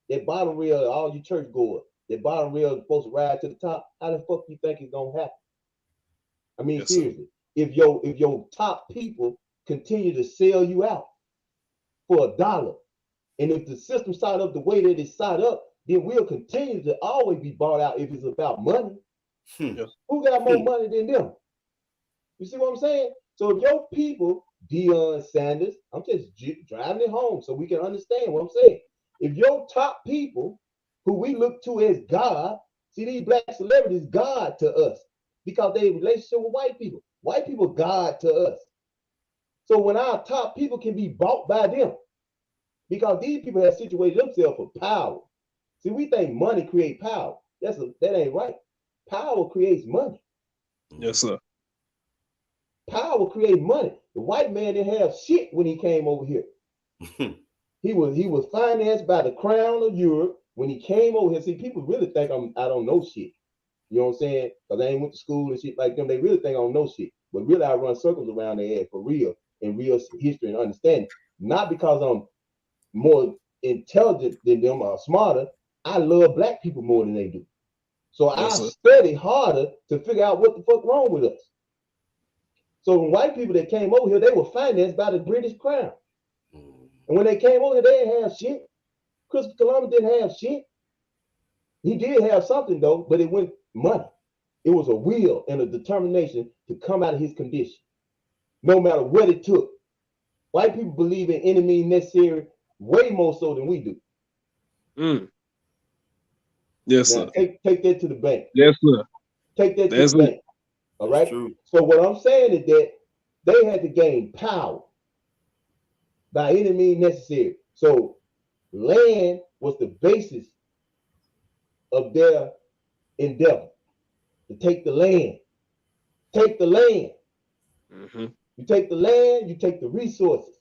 That bottom rail, all you church goers, that bottom rail is supposed to ride to the top. How the fuck you think it's gonna happen? I mean, yes, seriously, if your top people continue to sell you out for $1, and if the system side up the way that it's side up, then we'll continue to always be bought out if it's about money. Who got more money than them? You see what I'm saying? So if your people, Deion Sanders, I'm just driving it home so we can understand what I'm saying. If your top people, who we look to as God, see these black celebrities, God to us, because they have a relationship with white people, God to us. So when our top people can be bought by them, because these people have situated themselves for power. See, we think money creates power. That ain't right. Power creates money. Yes, sir. Power creates money. The white man didn't have shit when he came over here. He was financed by the crown of Europe when he came over here. See, people really think I don't know shit. You know what I'm saying? Because I ain't went to school and shit like them. They really think I don't know shit. But really, I run circles around their head for real, and real history and understanding. Not because I'm more intelligent than them or smarter. I love black people more than they do. So I study harder to figure out what the fuck wrong with us. So when white people that came over here, they were financed by the British Crown. And when they came over here, they didn't have shit. Christopher Columbus didn't have shit. He did have something though, but it went money. It was a will and a determination to come out of his condition, no matter what it took. White people believe in any means necessary way more so than we do. Yes, now, sir. Take that to the bank. Yes, sir. Take that to the bank. All right. So what I'm saying is that they had to gain power by any means necessary. So land was the basis of their endeavor to take the land. Take the land. You take the land, you take the resources.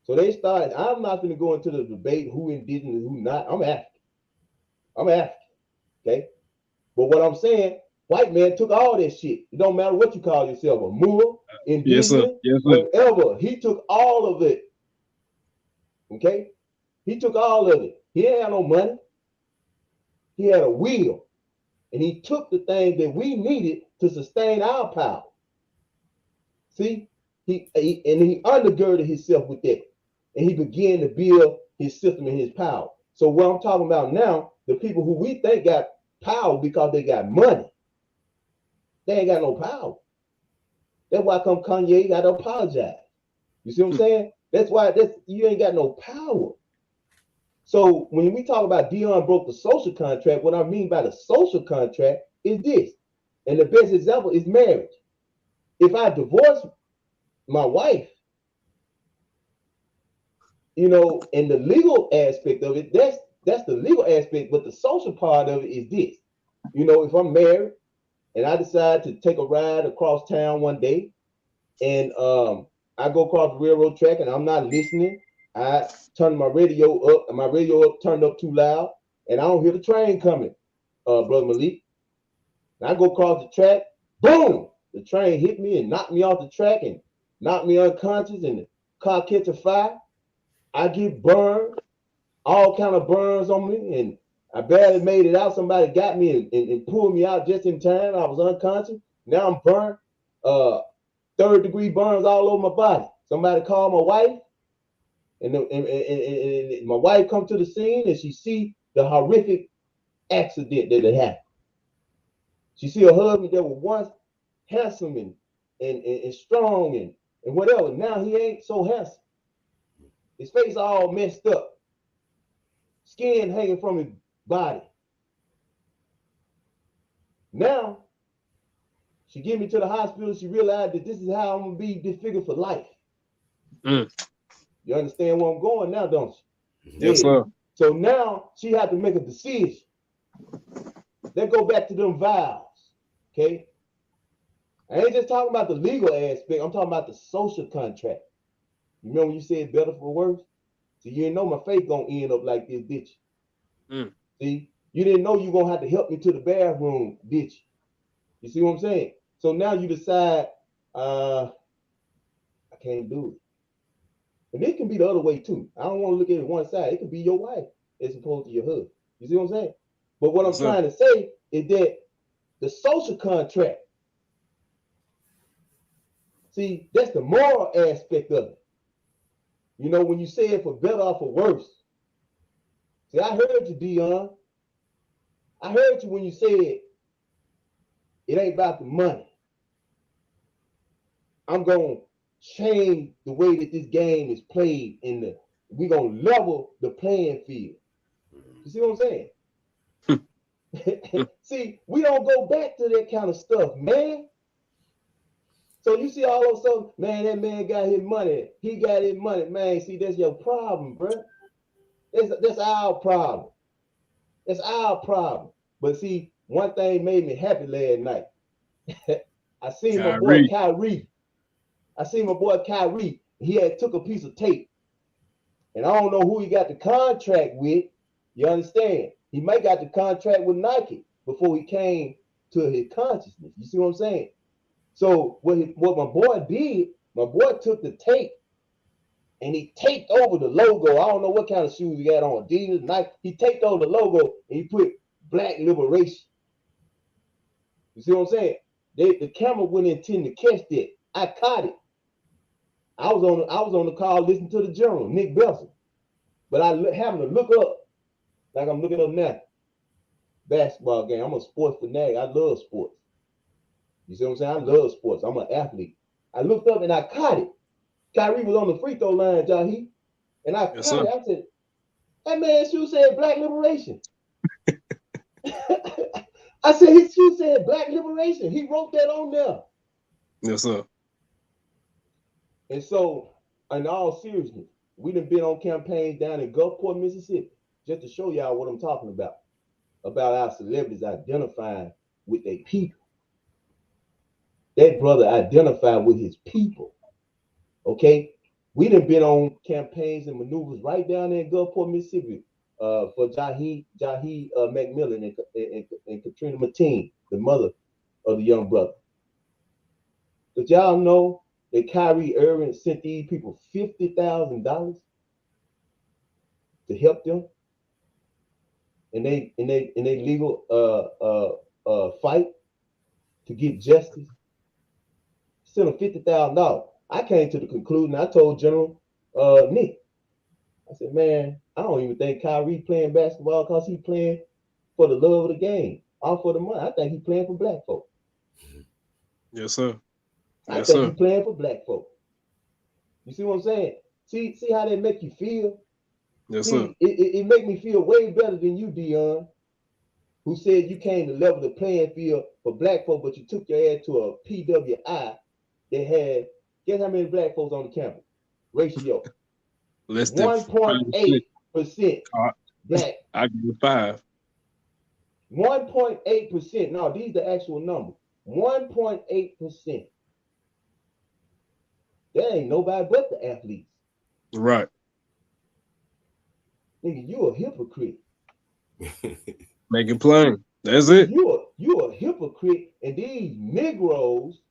So they started. I'm not going to go into the debate who indigenous, who not. I'm African. Okay. But what I'm saying, white man took all that shit. It don't matter what you call yourself, a Moor, indigenous, whatever. He took all of it. Okay? He took all of it. He didn't have no money. He had a will. And he took the things that we needed to sustain our power. See? He undergirded himself with that. And he began to build his system and his power. So what I'm talking about now, the people who we think got power because they got money, they ain't got no power. That's why come Kanye got to apologize. You see what I'm saying? That's why you ain't got no power. So when we talk about Dion broke the social contract, what I mean by the social contract is this. And the best example is marriage. If I divorce my wife, you know, and the legal aspect of it, that's the legal aspect, but the social part of it is this. You know, if I'm married and I decide to take a ride across town one day, and I go across the railroad track and I'm not listening, I turn my radio up, and my radio turned up too loud, and I don't hear the train coming, Brother Malik. And I go across the track, boom, the train hit me and knocked me off the track and knocked me unconscious, and the car catch a fire. I get burned, all kind of burns on me, and I barely made it out. Somebody got me and pulled me out just in time. I was unconscious. Now I'm burned, third-degree burns all over my body. Somebody called my wife, and my wife come to the scene, and she see the horrific accident that had happened. She see a husband that was once handsome and strong and whatever. Now he ain't so handsome. His face all messed up. Skin hanging from his body. Now, she get me to the hospital. She realized that this is how I'm going to be disfigured for life. You understand where I'm going now, don't you? Yes, sir. So now she had to make a decision. Let's go back to them vows, okay? I ain't just talking about the legal aspect. I'm talking about the social contract. You remember when you said better for worse? So you didn't know my faith gonna end up like this, did you? See, you didn't know you gonna have to help me to the bathroom, did you? You see what I'm saying? So now you decide, I can't do it. And it can be the other way too. I don't want to look at it one side. It could be your wife as opposed to your husband. You see what I'm saying? But what I'm trying to say is that the social contract, see, that's the moral aspect of it. You know, when you say it for better or for worse. See, I heard you, Dion. I heard you when you said it ain't about the money. I'm going to change the way that this game is played, we're going to level the playing field. You see what I'm saying? See, we don't go back to that kind of stuff, man. So you see all those stuff, man, that man got his money. He got his money, man. See, that's your problem, bro. That's our problem. That's our problem. But see, one thing made me happy last night. I seen my boy Kyrie. He had took a piece of tape. And I don't know who he got the contract with. You understand? He might got the contract with Nike before he came to his consciousness. You see what I'm saying? So what my boy did, my boy took the tape and he taped over the logo. I don't know what kind of shoes he got on, Adidas, Nike. He taped over the logo and he put Black Liberation. You see what I'm saying? The camera wouldn't intend to catch that. I caught it. I was on the call listening to the general, Nick Belson. But having to look up, like I'm looking up now, basketball game. I'm a sports fanatic. I love sports. You see what I'm saying? I love sports. I'm an athlete. I looked up and I caught it. Kyrie was on the free throw line, Jahi, and I Yes, caught sir. it. I said, that man's shoe said black liberation. I said, his shoe said black liberation. He wrote that on there. Yes, sir. And so, in all seriousness, we done been on campaigns down in Gulfport, Mississippi, just to show y'all what I'm talking about our celebrities identifying with their people. That brother identified with his people. Okay? We done been on campaigns and maneuvers right down there in Gulfport, Mississippi, for Jahi McMillan and Katrina Mateen, the mother of the young brother. But y'all know that Kyrie Irving sent these people $50,000 to help them in they legal fight to get justice. Sent them $50,000. I came to the conclusion. I told General Nick, I said, man, I don't even think Kyrie playing basketball because he playing for the love of the game, all for the money. I think he playing for black folk. Yes, sir. I Yes, think sir. he playing for black folk. You see what I'm saying? See how they make you feel? Yes, sir. See, it make me feel way better than you, Dion, who said you came to level the playing field for black folk, but you took your ass to a PWI that had, guess how many black folks on the campus? Ratio. Less than 5%. 1.8% black. I give you 5. 1.8%. No, these are the actual numbers. 1.8%. There ain't nobody but the athletes. Right. Nigga, you a hypocrite. Make it plain. That's it. You a hypocrite, and these Negroes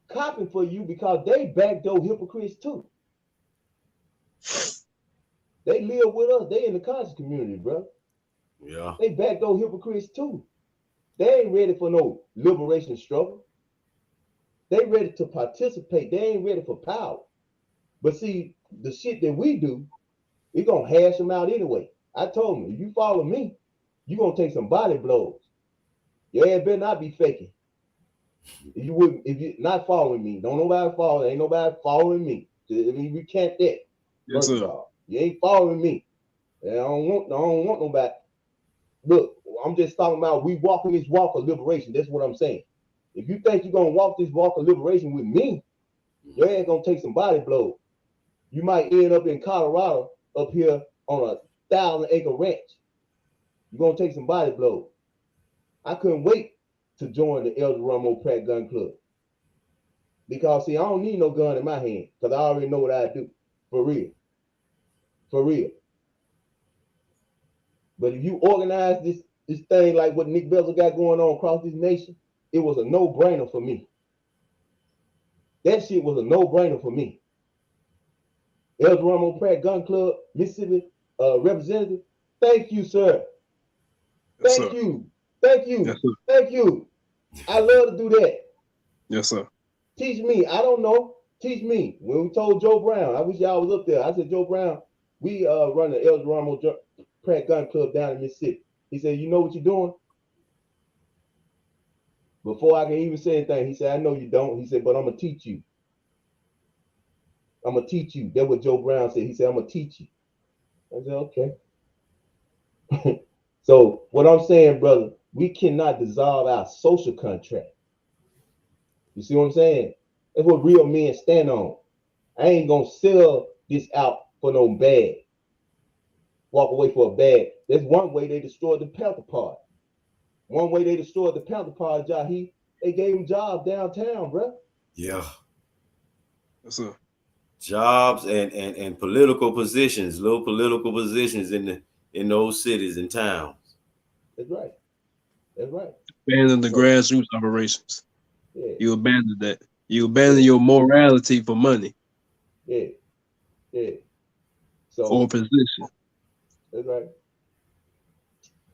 copying for you because they backdoor hypocrites too. They live with us. They in the conscious community, bro. Yeah. They backdoor hypocrites too. They ain't ready for no liberation struggle. They ready to participate. They ain't ready for power. But see, the shit that we do, we gonna hash them out anyway. I told them, if you follow me, you gonna take some body blows. Your ass better not be faking. If you not following me, don't nobody follow. Ain't nobody following me. I mean, we can't that. Yes, First of sir. all, you ain't following me. I don't want nobody. Look, I'm just talking about we walking this walk of liberation. That's what I'm saying. If you think you're gonna walk this walk of liberation with me, your ass gonna take some body blows. You might end up in Colorado up here on a 1,000-acre ranch. You're gonna take some body blows. I couldn't wait to join the El Dorado Pratt Gun Club. Because see, I don't need no gun in my hand because I already know what I do. For real. For real. But if you organize this thing like what Nick Bezel got going on across this nation, it was a no-brainer for me. That shit was a no-brainer for me. El Dorado Pratt Gun Club, Mississippi representative, thank you, sir. Yes, Thank sir. you. Thank you. Yes, sir. Thank you. I love to do that. Yes, sir. Teach me. I don't know. Teach me. When we told Joe Brown, I wish y'all was up there. I said, Joe Brown, we run the El Dorado Pratt Gun Club down in Mississippi. He said, you know what you're doing? Before I can even say anything, he said, I know you don't. He said, but I'm going to teach you. I'm going to teach you. That's what Joe Brown said. He said, I'm going to teach you. I said, okay. So what I'm saying, brother, we cannot dissolve our social contract. You see what I'm saying? That's what real men stand on. I ain't going to sell this out for no bag. Walk away for a bag. That's one way they destroyed the Panther Party. One way they destroyed the Panther Party, Jahi, they gave him jobs downtown, bro. Yeah. Yes, sir. Jobs and political positions, low political positions in those cities and towns. That's right. That's right. Abandon the So, grassroots operations. yeah, You abandon that. You abandon your morality for money yeah, yeah. or So position. that's right.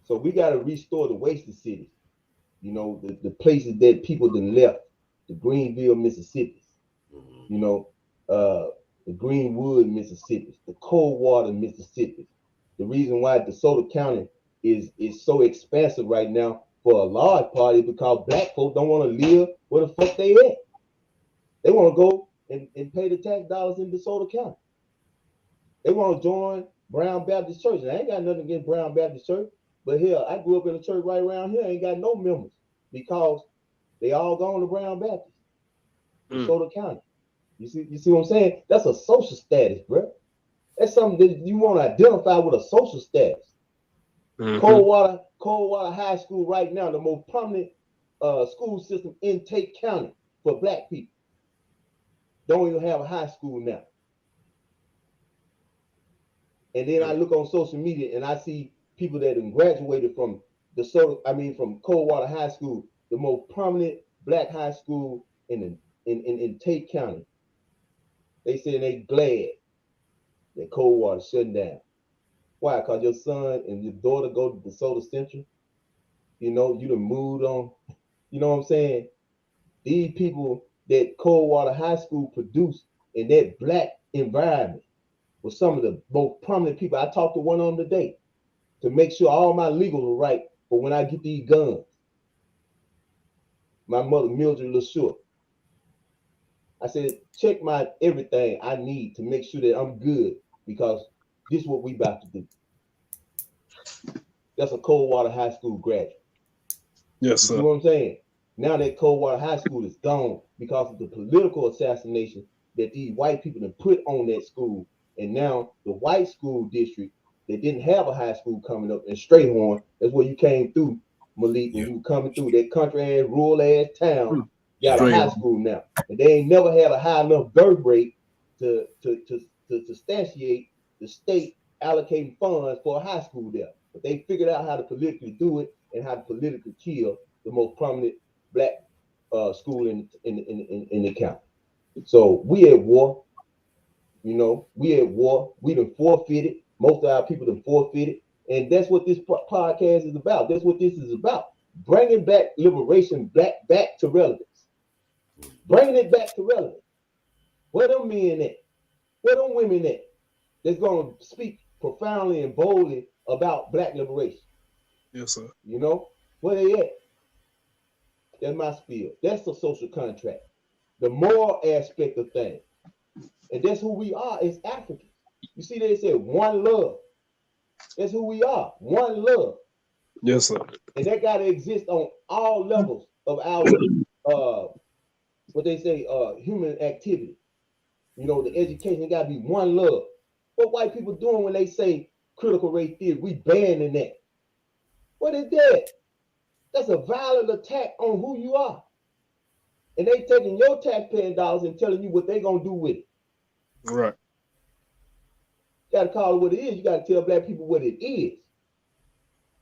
So we got to restore the wasted cities. You know, the places that people then left, the Greenville, Mississippi, you know, the Greenwood, Mississippi, the Coldwater, Mississippi. The reason why DeSoto County is so expansive right now for a large part is because black folks don't want to live where the fuck they at. They want to go and pay the tax dollars in DeSoto County. They want to join Brown Baptist Church. And I ain't got nothing against Brown Baptist Church, but hell, I grew up in a church right around here. I ain't got no members because they all gone to Brown Baptist, DeSoto County. You see what I'm saying? That's a social status, bro. That's something that you want to identify with, a social status. Coldwater High School right now, the most prominent school system in Tate County for black people. Don't even have a high school now. And then I look on social media and I see people that have graduated from from Coldwater High School, the most prominent black high school in Tate County. They say they glad that Coldwater shutting down. Why? Because your son and your daughter go to DeSoto Central. You know, you done moved on. You know what I'm saying? These people that Coldwater High School produced in that black environment were some of the most prominent people. I talked to one of them today to make sure all my legals are right for when I get these guns. My mother, Mildred LaSure. I said, check my everything I need to make sure that I'm good, because this is what we about to do. That's a Coldwater High School graduate. Yes, sir. You see what I'm saying? Now that Coldwater High School is gone because of the political assassination that these white people have put on that school. And now the white school district, they didn't have a high school coming up in Strayhorn. That's where you came through, Malik, when you were coming through that country ass, rural ass town. Got a high school now. And they ain't never had a high enough birth rate to substantiate the state allocating funds for a high school there. But they figured out how to politically do it and how to politically kill the most prominent black school in the county. So we at war. You know, we at war. We done forfeited. Most of our people done forfeited. And that's what this podcast is about. That's what this is about. Bringing back liberation back to relevance. Bringing it back to relevance. Where them men at? Where them women at? That's going to speak profoundly and boldly about black liberation. Yes, sir. You know, where they at? That's my spiel. That's the social contract. The moral aspect of things. And that's who we are as Africans. You see, they said one love. That's who we are. One love. Yes, sir. And that got to exist on all levels of our what they say, human activity. You know, the education got to be one love. What white people doing when they say critical race theory? We banning that. What is that? That's a violent attack on who you are. And they taking your taxpaying dollars and telling you what they gonna do with it. Right. You gotta call it what it is. You gotta tell black people what it is.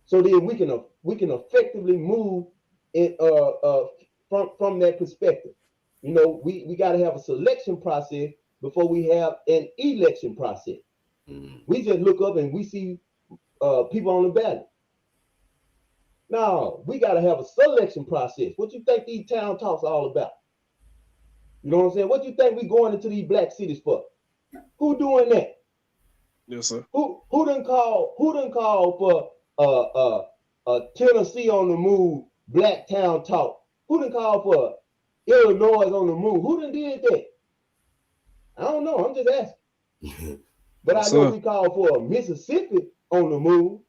So then we can effectively move in from that perspective. You know, we gotta have a selection process before we have an election process. We just look up and we see people on the ballot. No, we got to have a selection process. What you think these town talks are all about? You know what I'm saying? What you think we going into these black cities for? Who doing that? Yes, sir. Who done call for Tennessee on the move black town talk? Who done call for Illinois on the move? Who done did that? I don't know. I'm just asking. But yes, I know we call for Mississippi on the move.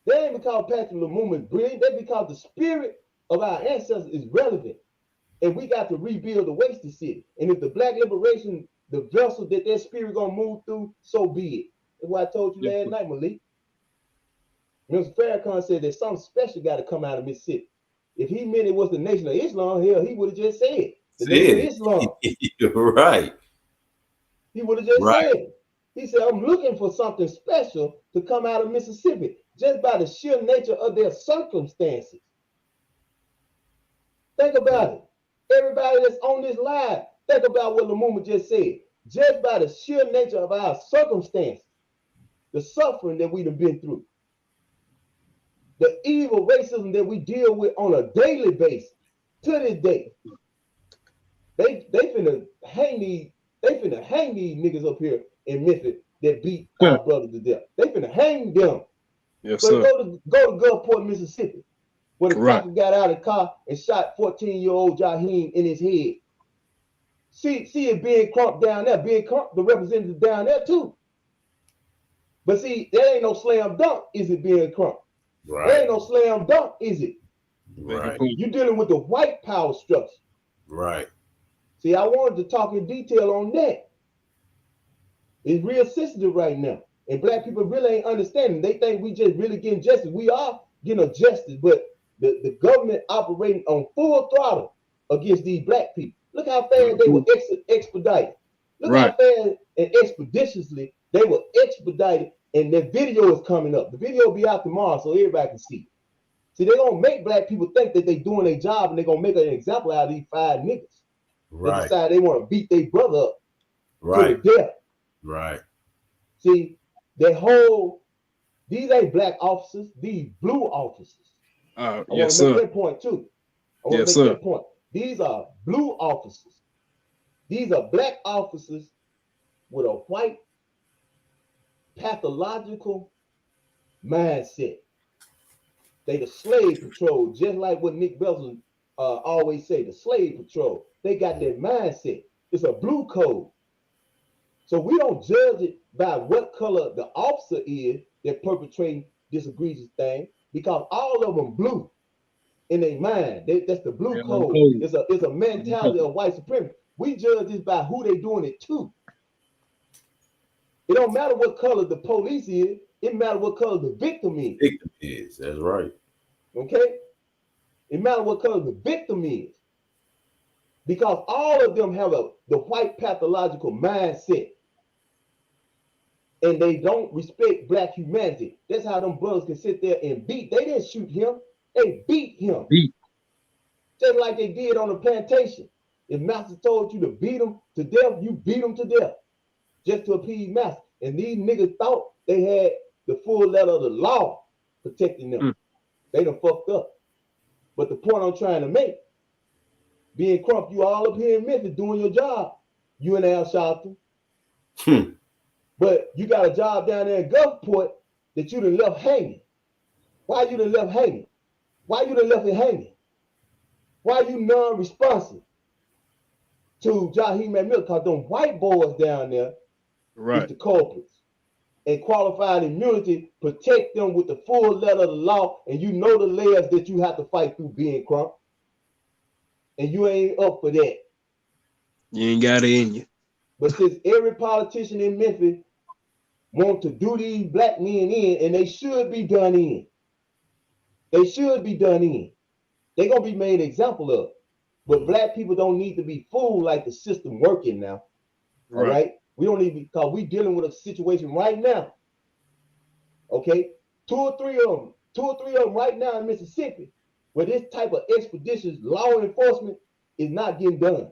That ain't because Patrick Lumumba is brilliant. That's because the spirit of our ancestors is relevant. And we got to rebuild the wasted city. And if the black liberation, the vessel that spirit gonna move through, so be it. That's why I told you last night, Malik. Mr. Farrakhan said that something special got to come out of Mississippi. If he meant it was the Nation of Islam, hell, he would have just said the Nation of Islam. Right. He would have just said it. He said, I'm looking for something special to come out of Mississippi, just by the sheer nature of their circumstances. Think about it. Everybody that's on this live, think about what Lumumba just said. Just by the sheer nature of our circumstances, the suffering that we've been through. the evil racism that we deal with on a daily basis to this day. They finna hang these niggas up here in Memphis that beat our brothers to death. They finna hang them. Yes, So sir. go to Gulfport, Mississippi, where the Right. cracker got out of the car and shot 14-year-old Jaheim in his head. See it being Crump down there, being Crump, the representative down there too. But see, that ain't no slam dunk, is it being Crump? Right. That ain't no slam dunk, is it? Right. You're dealing with the white power structure. Right. See, I wanted to talk in detail on that. It's real sensitive right now. And black people really ain't understanding. They think we just really getting justice. We are getting justice, but the government operating on full throttle against these black people. Look how fast they were expedited. Look how fast and expeditiously they were expedited, and their video is coming up. The video will be out tomorrow so everybody can see it. See, they're going to make black people think that they're doing their job, and they're going to make an example out of these 5 niggas. Right. They decide they want to beat their brother up to the death. Right. See, these ain't black officers, these blue officers. I want to make that point too. I want to make that point. These are blue officers. These are black officers with a white pathological mindset. They the slave patrol, just like what Nick Belson always say, the slave patrol. They got that mindset. It's a blue code. So we don't judge it by what color the officer is that perpetrating this egregious thing, because all of them blue in their mind. That's the blue code. It's a mentality of white supremacy. We judge this by who they doing it to. It don't matter what color the police is. It matters what color the victim is. Victim is. That's right. Okay? It matters what color the victim is. Because all of them have the white pathological mindset. And they don't respect black humanity. That's how them brothers can sit there and beat. They didn't shoot him. They beat him. Just like they did on the plantation. If master told you to beat them to death, you beat them to death. Just to appease master. And these niggas thought they had the full letter of the law protecting them. They done fucked up. But the point I'm trying to make, being Crump, you all up here in Memphis doing your job. You and Al Sharpton. But you got a job down there in Gulfport that you done left hanging. Why you done left hanging? Why you done left it hanging? Why you non-responsive to Jaheim Miller? Because them white boys down there is the culprits. And qualified immunity protect them with the full letter of the law, and you know the layers that you have to fight through being Crump. And you ain't up for that. You ain't got it in you. But since every politician in Memphis want to do these black men in, and they should be done in. They should be done in. They're going to be made an example of. But black people don't need to be fooled like the system working now. All right? We don't need to, because we're dealing with a situation right now. Okay? Two or three of them right now in Mississippi, where this type of expeditious law enforcement is not getting done.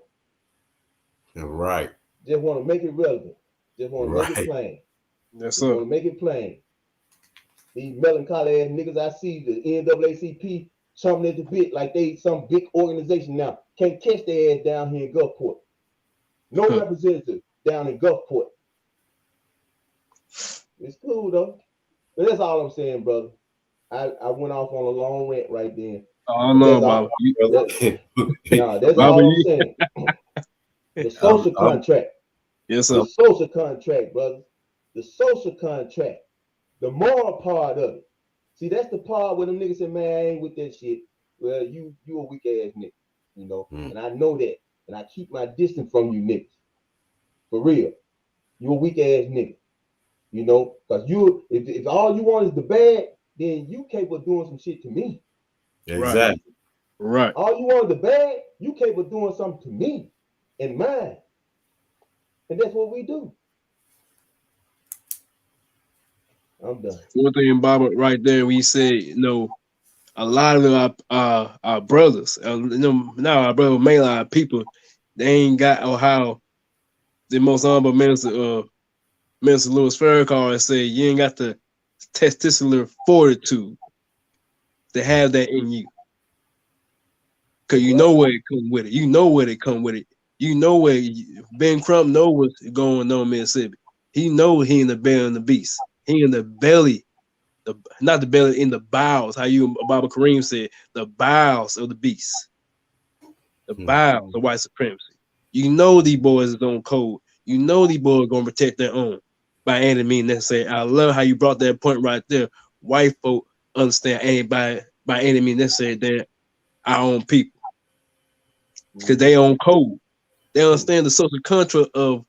Right. Just want to make it relevant. Just want to make it plain. Yes, sir. Want to make it plain. These melancholy ass niggas I see, the NAACP, chomping at the bit like they some big organization now. Can't catch their ass down here in Gulfport. No representative down in Gulfport. It's cool though. But that's all I'm saying, brother. I went off on a long rant right then. Oh no, Bob. That's all I'm saying. The social contract. Yes, sir. The social contract, brother. The social contract. The moral part of it. See, that's the part where them niggas say, man, I ain't with that shit. Well, you a weak ass nigga, you know. And I know that. And I keep my distance from you niggas. For real. You a weak ass nigga. You know, because if all you want is the bad, then you capable of doing some shit to me. Exactly. Right. All you want is the bad, you capable of doing something to me and mine. And that's what we do. I'm done. One thing, Bob, right there, we said, you know, a lot of our brothers, now our brother, mainly our people, they ain't got how the most honorable minister Louis Farrakhan said, you ain't got the testicular fortitude to have that in you. Cause That's you right. know where it come with it. You know where it come with it. You know where Ben Crump know what's going on in Mississippi. He know he in the belly of the beast. He in the belly, not the belly, in the bowels. How you Baba Kareem said, the bowels of the beast, the bowels of white supremacy. You know these boys is on code. You know these boys are gonna protect their own by any means necessary. I love how you brought that point right there. White folk understand ain't by any means necessary they're our own people because they own code. They understand the social contract of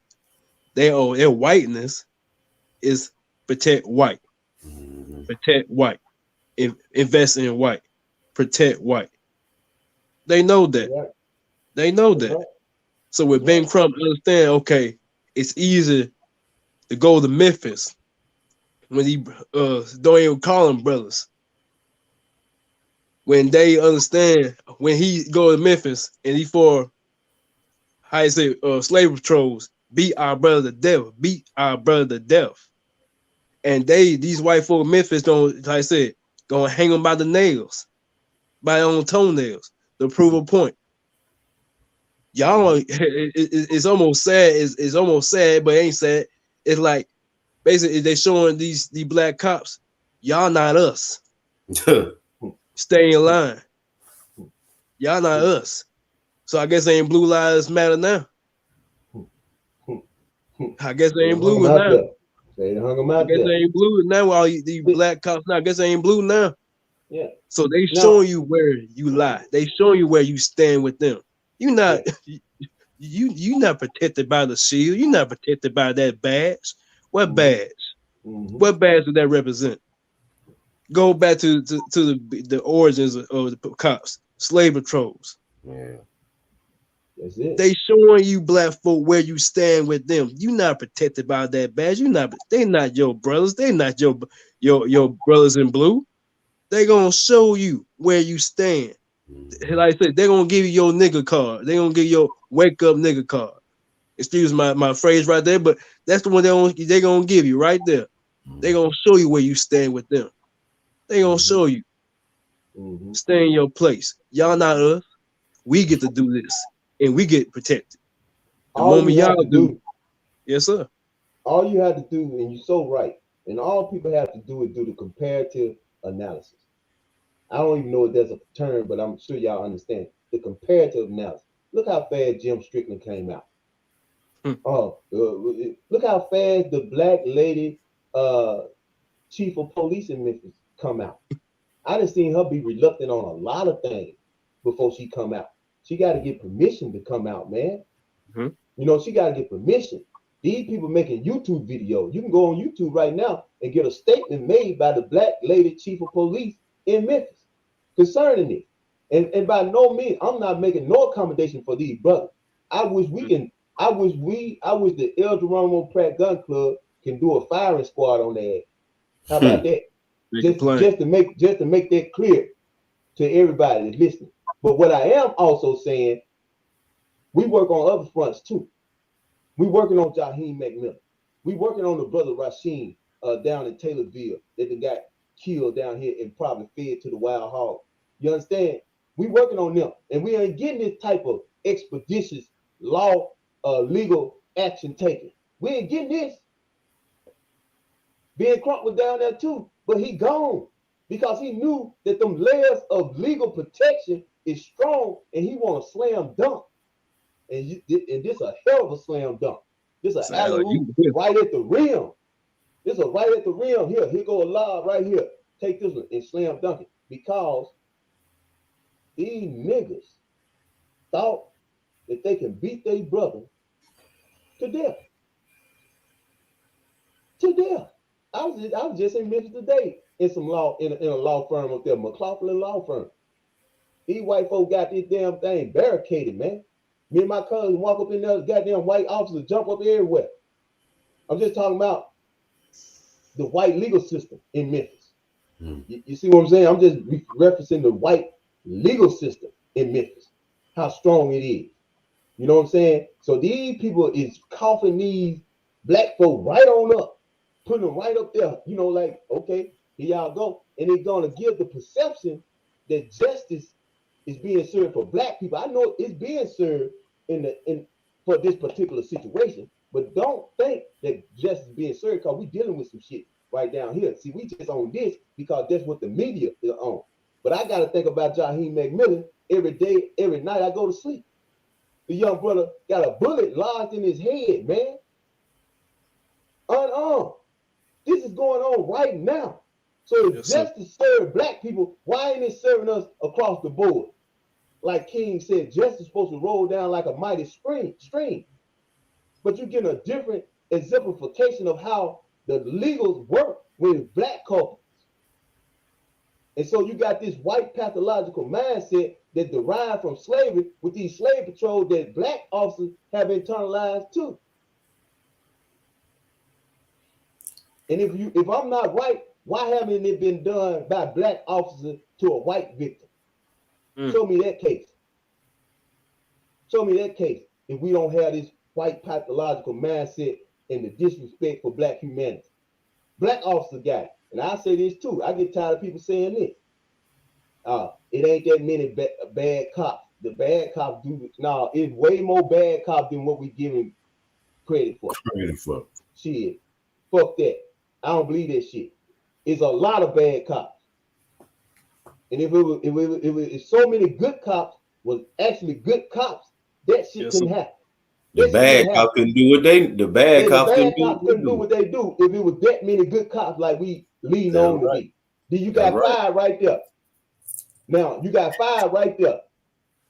their whiteness is protect white, invest in white, protect white. They know That's that. right. They know That's that. right. So That's with right. Ben Crump, understand, okay, it's easy to go to Memphis when he don't even call them brothers. When they understand when he go to Memphis and he for how you say slave patrols, beat our brother to death, beat our brother to death. And these white folk in Memphis don't, like I said, gonna hang them by the nails, by their own toenails to prove a point. Y'all, it's almost sad. It's almost sad, but it ain't sad. It's like basically they showing these black cops, y'all not us. Stay in line. Y'all not us. So I guess they ain't blue lives matter now. I guess they They ain't hung him blue out now. there. They hung him I out guess there. they ain't blue now. All these black cops now. I guess they ain't blue now. Yeah. So they Now, showing you where you lie. They showing you where you stand with them. You not yeah. you not protected by the shield. You not protected by that badge. What Mm-hmm. badge? Mm-hmm. What badge does that represent? Go back to the origins of the cops, slave patrols. Yeah. That's it. They showing you black folk where you stand with them. You not protected by that badge. You not. They not your brothers. They not your brothers in blue. They gonna show you where you stand. Like I said, they're gonna give you your nigga card. They're gonna give you your wake up nigga card. Excuse my phrase right there, but that's the one they gonna give you right there. They gonna show you where you stand with them. They gonna Mm-hmm. show you. Mm-hmm. Stay in your place. Y'all not us. We get to do this. And we get protected. The All moment you have y'all to do, do, yes, sir. all you have to do, and you're so right, and all people have to do is do the comparative analysis. I don't even know if there's a term, but I'm sure y'all understand the comparative analysis. Look how fast Jim Strickland came out. Hmm. Oh, look how fast the black lady uh, chief of police in Memphis come out. I done seen her be reluctant on a lot of things before she come out. She got to get permission to come out, man. Hmm. You know, she got to get permission. These people making YouTube videos. You can go on YouTube right now and get a statement made by the black lady chief of police in Memphis concerning it. And by no means, I'm not making no accommodation for these brothers. I wish we can. I wish the El Geronimo Pratt Gun Club can do a firing squad on their ass. How about that? They Just complain. just to make that clear to everybody that's listening. But what I am also saying, we work on other fronts too. We working on Jaheim McMillan. We working on the brother Rasheen down in Taylorville that they got killed down here and probably fed to the wild hog. You understand? We working on them, and we ain't getting this type of expeditious law, legal action taken. We ain't getting this. Ben Crump was down there too, but he gone because he knew that them layers of legal protection is strong, and he want to slam dunk. And this a hell of a slam dunk. This a alley oop You right at the rim. This a right at the rim. Here go a lob right here. Take this one and slam dunk it because these niggas thought that they can beat their brother to death. To death. I was just in Memphis today in some law in a law firm up there, McLaughlin Law Firm. These white folk got this damn thing barricaded, man. Me and my cousin walk up in there, goddamn white officers jump up everywhere. I'm just talking about the white legal system in Memphis. You see what I'm saying? I'm just referencing the white legal system in Memphis, how strong it is. You know what I'm saying? So these people is coughing these black folk right on up, putting them right up there. You know, like, okay, here y'all go. And it's going to give the perception that justice is being served for black people. I know it's being served in for this particular situation, but don't think that justice is being served because we dealing with some shit right down here. See, we just on this because that's what the media is on. But I got to think about Jaheim McMillan every day, every night I go to sleep. The young brother got a bullet lodged in his head, man. Unarmed. This is going on right now. So if justice serve black people, why ain't it serving us across the board? Like King said, justice is supposed to roll down like a mighty stream. But you're getting a different exemplification of how the legals work with black culprits. And so you got this white pathological mindset that derived from slavery with these slave patrols that black officers have internalized too. And if I'm not right, why haven't it been done by black officers to a white victim? Show me that case. Show me that case. If we don't have this white pathological mindset and the disrespect for black humanity. Black officer got it. And I say this too. I get tired of people saying this. It ain't that many bad cops. The bad cops do. No, it's way more bad cops than what we giving credit for. Shit. Fuck that. I don't believe that shit. It's a lot of bad cops. And if so many good cops was actually good cops, that shit couldn't happen. The bad cops couldn't do what they do what they do if it was that many good cops like we lean on to be. Then you got five right there. Now you got five right there.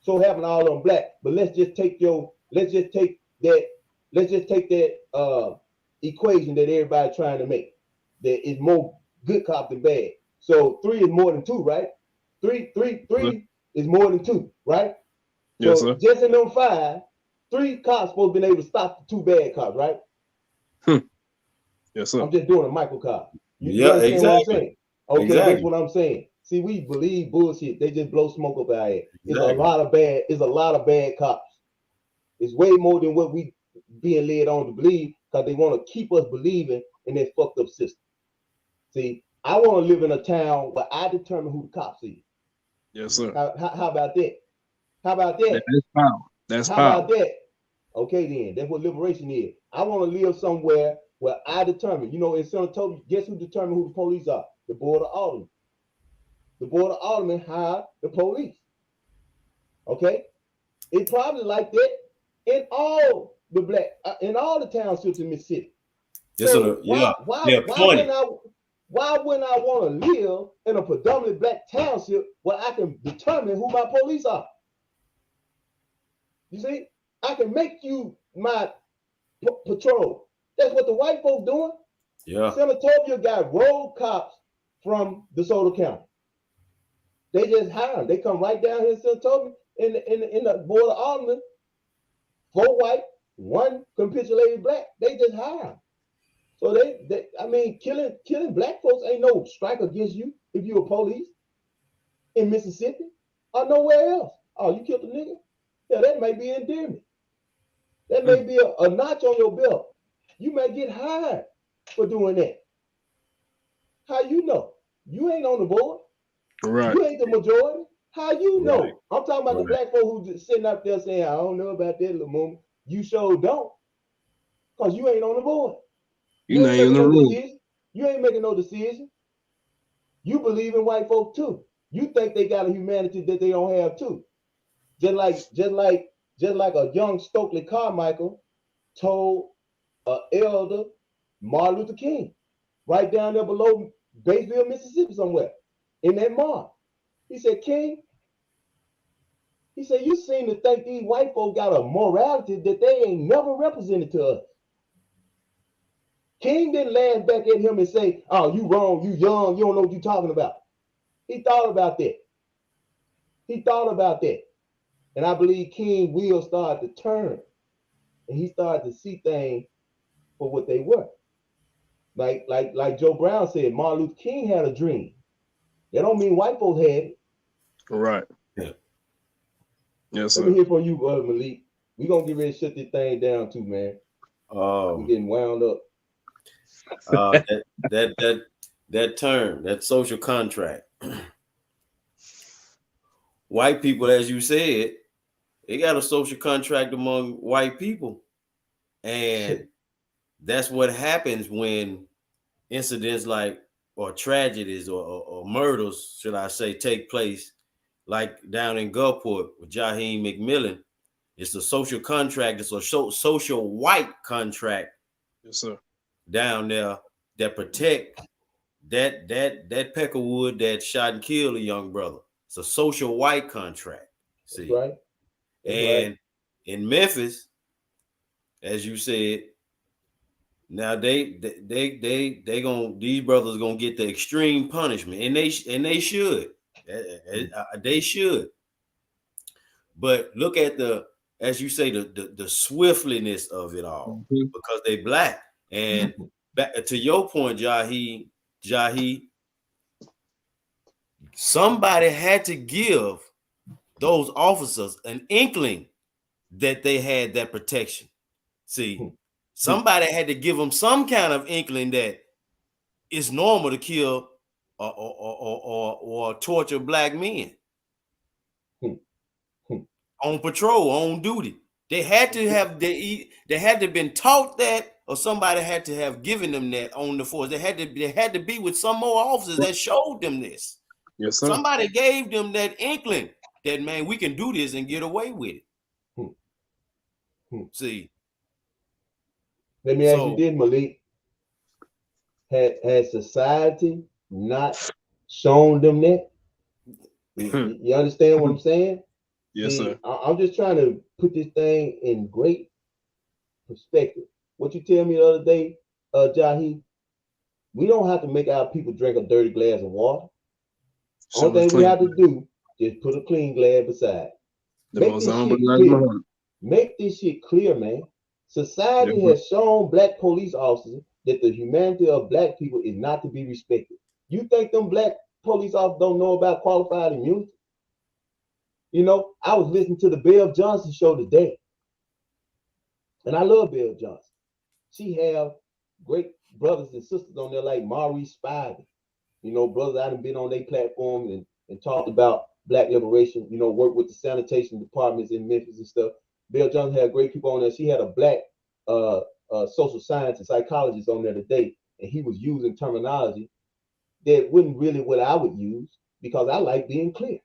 So having all of them black, but let's just take that equation that everybody trying to make. That is more good cop than bad. So 3 is more than 2, right? Three is more than 2, right? Yes, so sir. Just in them 5, 3 cops supposed to be able to stop the 2 bad cops, right? Yes, sir. I'm just doing a microcosm. You understand exactly what I'm saying? Okay, That's what I'm saying. See, we believe bullshit. They just blow smoke up our head. It's a lot of bad cops. It's way more than what we being led on to believe because they want to keep us believing in that fucked up system. See, I want to live in a town where I determine who the cops is. Yes, sir. How about that? How about that? That's power. That's How power. about that? Okay, then. That's what liberation is. I want to live somewhere where I determine. In San Antonio, guess who determine who the police are? The Board of Aldermen. The Board of Aldermen hire the police. Okay? It's probably like that in all the townships in Mississippi. So why wouldn't I want to live in a predominantly black township where I can determine who my police are? You see, I can make you my patrol. That's what the white folks doing. Yeah. San Antonio got road cops from DeSoto County. They just hire them. They come right down here in San Antonio in the Board of Aldermen. 4 white, 1 capitulated black. They just hire them. So killing black folks ain't no strike against you if you a police in Mississippi or nowhere else. Oh, you killed a nigga? Yeah, that may be endearment. That may be a notch on your belt. You may get hired for doing that. How you know? You ain't on the board. Right. You ain't the majority. How you know? Right. I'm talking about the black folk who just sitting up there saying, I don't know about that little moment. You sure don't. Because you ain't on the board. You ain't making no decision. You ain't making no decision. You believe in white folk too. You think they got a humanity that they don't have too. Just like a young Stokely Carmichael told elder Martin Luther King, right down there below Batesville, Mississippi, somewhere in that mall. He said, King, he said, you seem to think these white folk got a morality that they ain't never represented to us. King didn't laugh back at him and say, oh, you wrong, you young, you don't know what you're talking about. He thought about that. And I believe King will start to turn. And he started to see things for what they were. Like Joe Brown said, Martin Luther King had a dream. That don't mean white folks had it. Right. Yeah. Yes, sir. Let me hear from you, brother Malik. We're going to get ready to shut this thing down too, man. We're getting wound up. That term, that social contract. white people, as you said, they got a social contract among white people, and that's what happens when incidents like or tragedies or murders, should I say, take place, like down in Gulfport with Jaheim McMillan. It's a social contract. It's a social white contract Yes, sir. down there that protect that peckerwood that shot and killed a young brother. It's a social white contract. That's See, right. That's right. and in Memphis, as you said, now they gonna these brothers gonna get the extreme punishment, and they should. They should. But look at the, as you say, the swiftliness of it all, Mhm. because they black. And back to your point, Jahi, somebody had to give those officers an inkling that they had that protection. See, somebody had to give them some kind of inkling that it's normal to kill or torture black men on patrol, on duty. They had to have they had to have been taught that, or somebody had to have given them that on the force. They had to be with some more officers that showed them this. Yes, sir. Somebody gave them that inkling that, man, we can do this and get away with it. See, Let me ask you so this, Malik. Has society not shown them that? You understand what I'm saying? Yes, sir. See, I'm just trying to put this thing in great perspective. What you tell me the other day, Jahi, we don't have to make our people drink a dirty glass of water. Only Show us thing we clean. have to do is put a clean glass beside. The Make most this humble shit like my clear. heart. Make this shit clear, man. Yes, Society sir. has shown black police officers that the humanity of black people is not to be respected. You think them black police officers don't know about qualified immunity? You know, I was listening to the Bill Johnson show today, and I love Bill Johnson. She have great brothers and sisters on there like Maurice Spivey. You know, brothers I have been on their platform and talked about black liberation, you know, work with the sanitation departments in Memphis and stuff. Bill Johnson had great people on there. She had a black social science and psychologist on there today, and he was using terminology that wasn't really what I would use because I like being clear.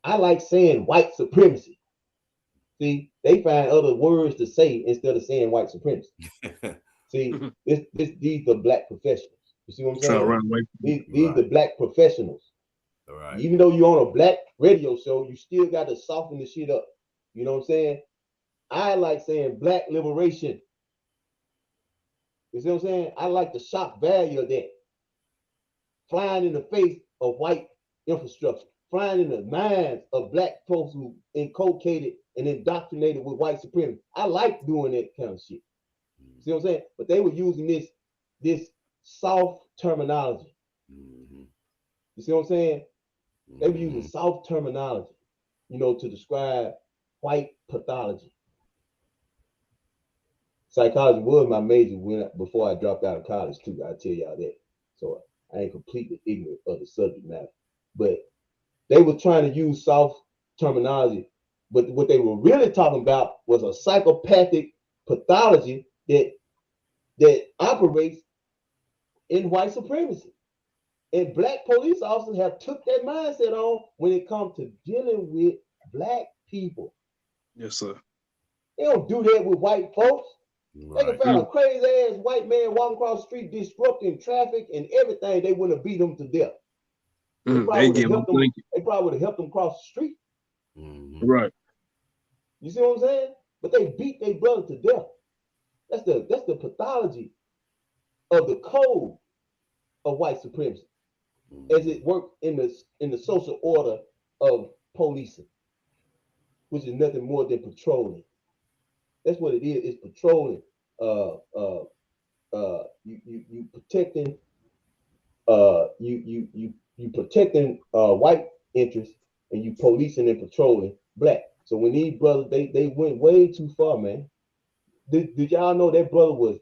I like saying white supremacy. See, they find other words to say instead of saying white supremacy. See, these are black professionals. You see what I'm Trying to saying? run away from These are black professionals. right. Even though you're on a black radio show, you still got to soften the shit up. You know what I'm saying? I like saying black liberation. You see what I'm saying? I like the shock value of that. Flying in the face of white infrastructure, flying in the minds of black folks who inculcated and indoctrinated with white supremacy. I like doing that kind of shit. See what I'm saying? But they were using this soft terminology. You see what I'm saying? They were using soft terminology, you know, to describe white pathology. Psychology was my major before I dropped out of college too. I tell y'all that. So I ain't completely ignorant of the subject matter. But they were trying to use soft terminology, but what they were really talking about was a psychopathic pathology that operates in white supremacy. And black police officers have took that mindset on when it comes to dealing with black people. Yes, sir. They don't do that with white folks. They can Right. find a crazy ass white man walking across the street disrupting traffic and everything. They wouldn't have beat him to death. They probably They would have give them helped them. thinking. They probably would have helped them cross the street. Right. You see what I'm saying? But they beat their brother to death. That's the pathology of the code of white supremacy as it worked in the social order of policing, which is nothing more than patrolling. That's what it is. It's patrolling. You protecting you protecting white interests and you policing and patrolling black. So when these brothers they went way too far, man. Did y'all know that brother was?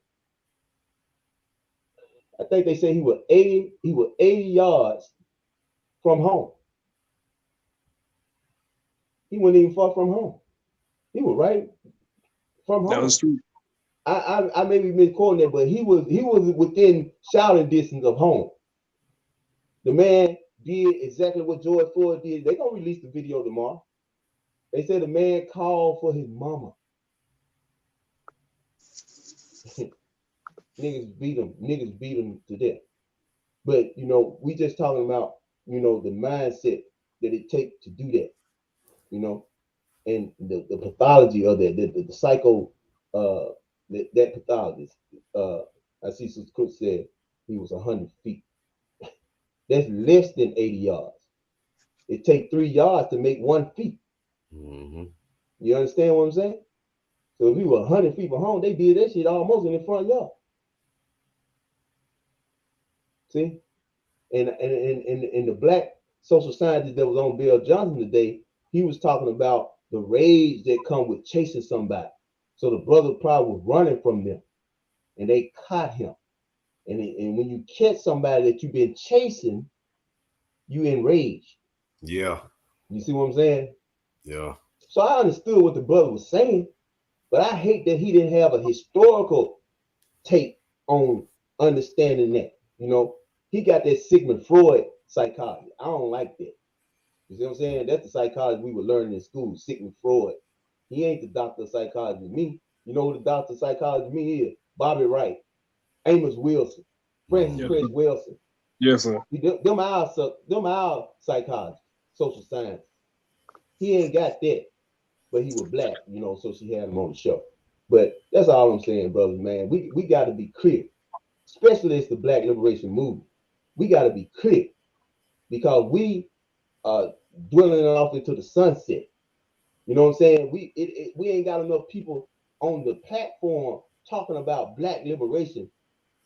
I think they said he was 80 yards from home. He wasn't even far from home. He was right from That was home. true. I may be misquoting that, but he was within shouting distance of home. The man did exactly what George Floyd did. They're gonna release the video tomorrow. They said the man called for his mama. Niggas beat him to death. But we just talking about, the mindset that it takes to do that, and the pathology of that, the psycho, that pathologist. I see Sister Cook said he was 100 feet. That's less than 80 yards. It takes 3 yards to make 1 feet. Mm-hmm. You understand what I'm saying? So if we were 100 feet from home, they did that shit almost in the front yard. See? And the black social scientist that was on Bill Johnson today, he was talking about the rage that come with chasing somebody. So the brother probably was running from them, and they caught him. And when you catch somebody that you've been chasing, you enraged. Yeah. You see what I'm saying? Yeah. So I understood what the brother was saying, but I hate that he didn't have a historical take on understanding that. He got that Sigmund Freud psychology. I don't like that. You see what I'm saying? That's the psychology we were learning in school, Sigmund Freud. He ain't the doctor of psychology to me. You know who the doctor of psychology to me is? Bobby Wright, Amos Wilson, Francis Yes, Chris sir. Wilson. Yes, sir. Them our psychology, social science. He ain't got that, but he was black, so she had him on the show. But that's all I'm saying, brothers, man. We got to be clear, especially as the Black Liberation Movement. We got to be clear because we are dwelling off into the sunset. You know what I'm saying? We ain't got enough people on the platform talking about Black liberation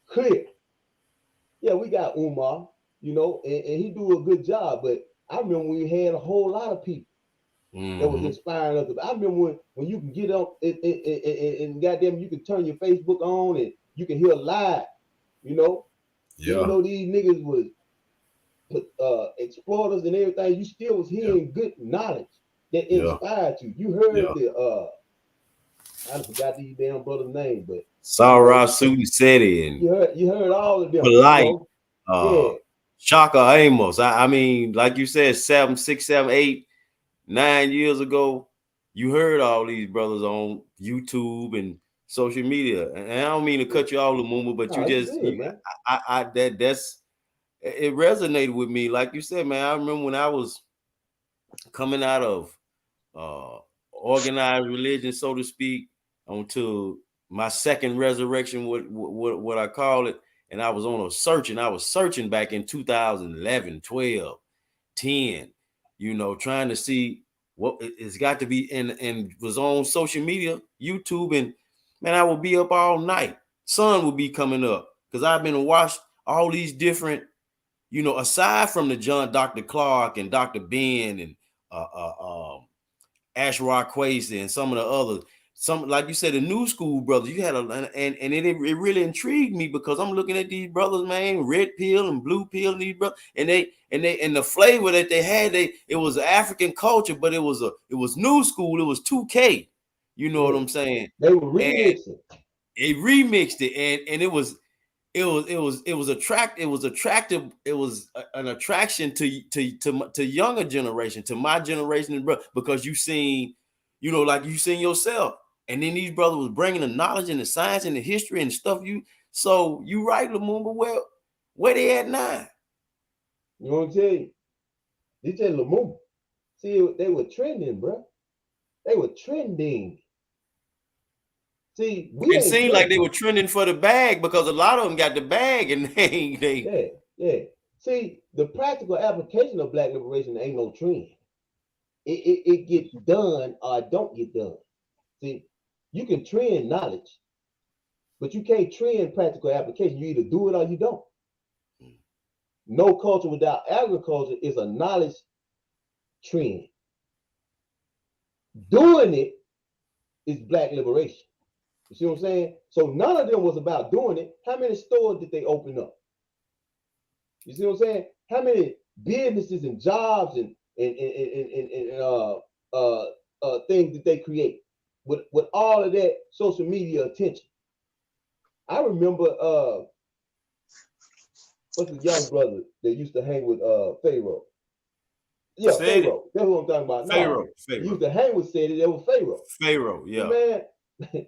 clear. Yeah, we got Umar, and he do a good job. But I remember we had a whole lot of people that was inspiring us. I remember when you can get up and goddamn, you can turn your Facebook on and you can hear live. Even Yeah. though these niggas was exploiters and everything, you still was hearing good knowledge that Yeah. inspired you. You heard Yeah. the I forgot these damn brother's name, but Sarah Sudi and you heard all of them. Polite, Yeah, Shaka Amos. I mean, like you said, 7, 6, 7, 8, 9 years ago, you heard all these brothers on YouTube and social media. And I don't mean to cut you off, Lumumba, but no, you it's just, good, man. that's it resonated with me. Like you said, man, I remember when I was coming out of organized religion, so to speak, onto my second resurrection, what I call it. And I was on a search, and I was searching back in 2011, 12, 10, trying to see what it's got to be, and was on social media, YouTube, and man, I would be up all night. Sun would be coming up because I've been watched all these different, aside from the Dr. Clark and Dr. Ben and Ashraf Kwesi and some of the others, some like you said, the new school brothers. You had and it really intrigued me because I'm looking at these brothers, man, red pill and blue pill, and these brothers, and the flavor that they had, it was African culture, but it was new school. It was 2K. You know what I'm saying? They were And remixing. it remixed it, and it was attractive. It was an attraction to younger generation, to my generation, because you seen, like you seen yourself, and then these brothers was bringing the knowledge and the science and the history and stuff. So you right, Lumumba. Well, where they at now? You know what I'm telling you? DJ Lumumba. See, they were trending, bro. They were trending. See, we It ain't seemed like trending. they were trending for the bag because a lot of them got the bag, and Yeah. See, the practical application of Black liberation ain't no trend. It gets done or it don't get done. See, you can trend knowledge, but you can't trend practical application. You either do it or you don't. No culture without agriculture is a knowledge trend. Doing it is Black liberation. You see what I'm saying? So none of them was about doing it. How many stores did they open up? You see what I'm saying? How many businesses and jobs and things that they create with all of that social media attention. I remember what's the young brother that used to hang with Pharaoh? Yeah, Said it. Pharaoh. That's what I'm talking about. No, he used to hang with Said it. That was Pharaoh. Pharaoh, But yeah. man,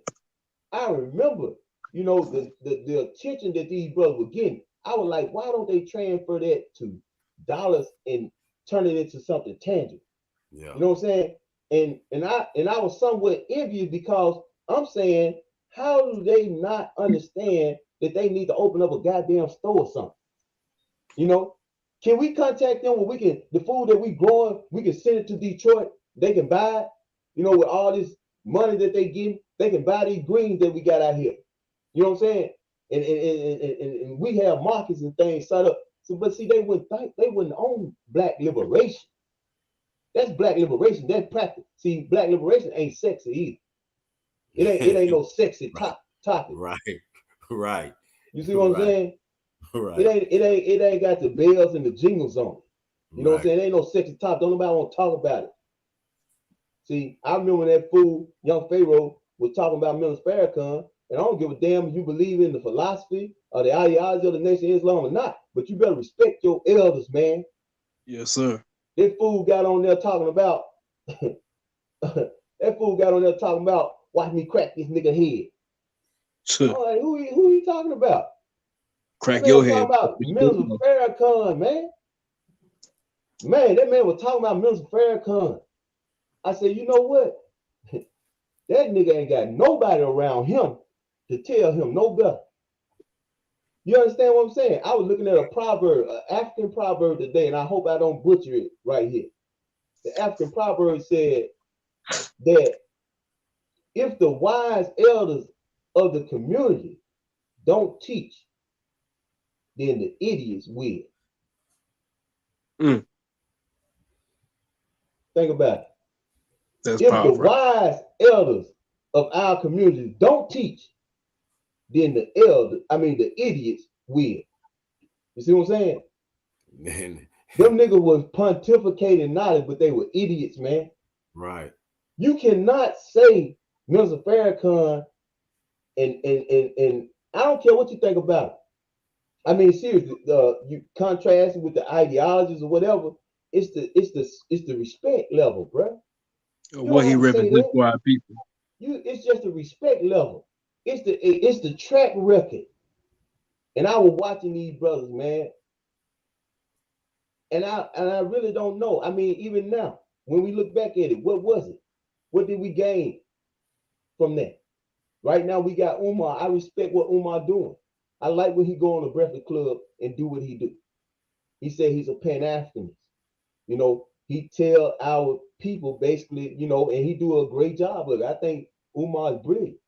I remember, the attention that these brothers were getting. I was like, why don't they transfer that to dollars and turn it into something tangible? Yeah. You know what I'm saying? And I was somewhat envious because I'm saying, how do they not understand that they need to open up a goddamn store or something? You know, can we contact them where we can the food that we growing, we can send it to Detroit, they can buy it, with all this money that they get, they can buy these greens that we got out here. You know what I'm saying? And we have markets and things set up. So, but see, they wouldn't own black liberation. That's black liberation. That's practice. See, black liberation ain't sexy either. It ain't no sexy topic. Right. Right. You see what I'm saying? Right. It ain't got the bells and the jingles on it. You know what I'm Right. saying? It ain't no sexy topic. Don't nobody want to talk about it. See, I remember that fool, young Pharaoh, was talking about Minister Farrakhan, and I don't give a damn if you believe in the philosophy or the ideology of the Nation of Islam or not, but you better respect your elders, man. Yes, sir. That fool got on there talking about watch me crack this nigga head. I'm like, who he talking about? Crack your head. Talking about Minister Farrakhan, man. Man, that man was talking about Minister Farrakhan. I said, you know what? That nigga ain't got nobody around him to tell him no better. You understand what I'm saying? I was looking at a proverb, an African proverb today, and I hope I don't butcher it right here. The African proverb said that if the wise elders of the community don't teach, then the idiots will. Think about it. That's if powerful. the wise elders of our community don't teach, then the idiots will. You see what I'm saying? Man. Them niggas was pontificating knowledge, but they were idiots, man. Right. You cannot say Minister Farrakhan and I don't care what you think about it. I mean, seriously, you contrast it with the ideologies or whatever. It's the respect level, bro. What he represents for our people. It's just the respect level. It's the track record. And I was watching these brothers, man. And I really don't know. I mean, even now, when we look back at it, what was it? What did we gain from that? Right now, we got Umar. I respect what Umar doing. I like when he go on the Breakfast Club and do what he do. He said he's a Pan-Africanist. He tell our people basically, and he do a great job of it. I think Umar is brilliant.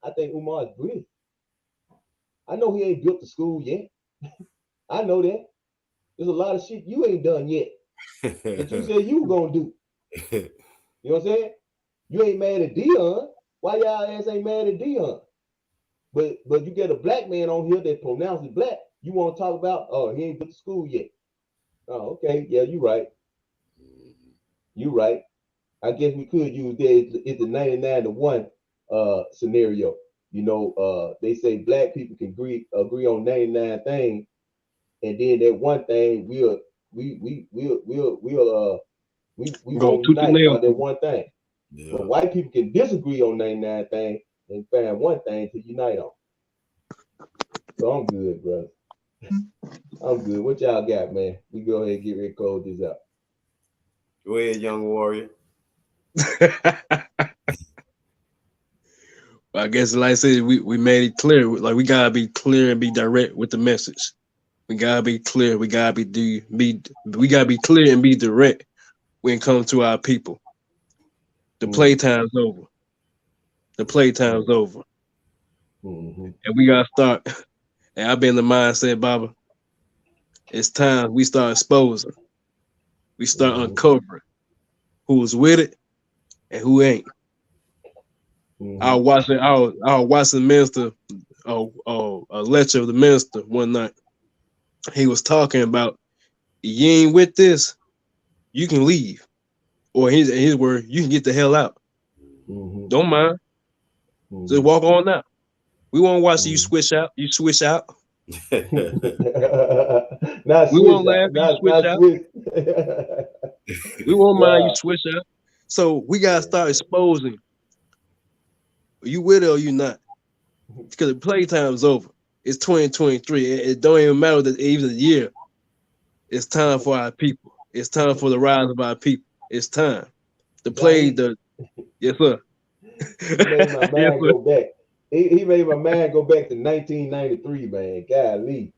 I know he ain't built the school yet. I know that. There's a lot of shit you ain't done yet that you said you were gonna do. You know what I'm saying? You ain't mad at Dion. Why y'all ass ain't mad at Dion? But you get a black man on here that pronounces black. You want to talk about? Oh, he ain't built the school yet. Oh, okay. Yeah, you right. You right. I guess we could use that. It's the 99 to 1 scenario. They say black people can agree on 99 things, and then that one thing we'll gonna unite on that one thing. Yeah. But white people can disagree on 99 things and find one thing to unite on. So I'm good, brother. I'm good. What y'all got, man? We go ahead and get ready to close this out. Go ahead, young warrior. Well, I guess, like I said, we made it clear. Like, we gotta be clear and be direct with the message. We gotta be clear. We gotta we gotta be clear and be direct when it comes to our people. The playtime's over. The playtime's over. And we gotta start. And I've been in the mindset, Baba. It's time we start exposing. We start uncovering who's with it and who ain't. I was watching the minister, a lecture of the minister one night. He was talking about, you ain't with this, you can leave, or his word, you can get the hell out. Mm-hmm. Don't mind. Mm-hmm. Just walk on out. We won't watch you Mm-hmm. switch out. You switch out. Not We switch, won't laugh. You switch not out. switch. We won't mind you Wow. switch out. So we gotta Yeah. start exposing. Are you with it or you not? Because the playtime's over. It's 2023. It don't even matter that even the year. It's time for our people. It's time for the rise of our people. It's time to Now play the yes sir. he made my Yes mind sir. go back. He made my mind go back to 1993, man. Golly.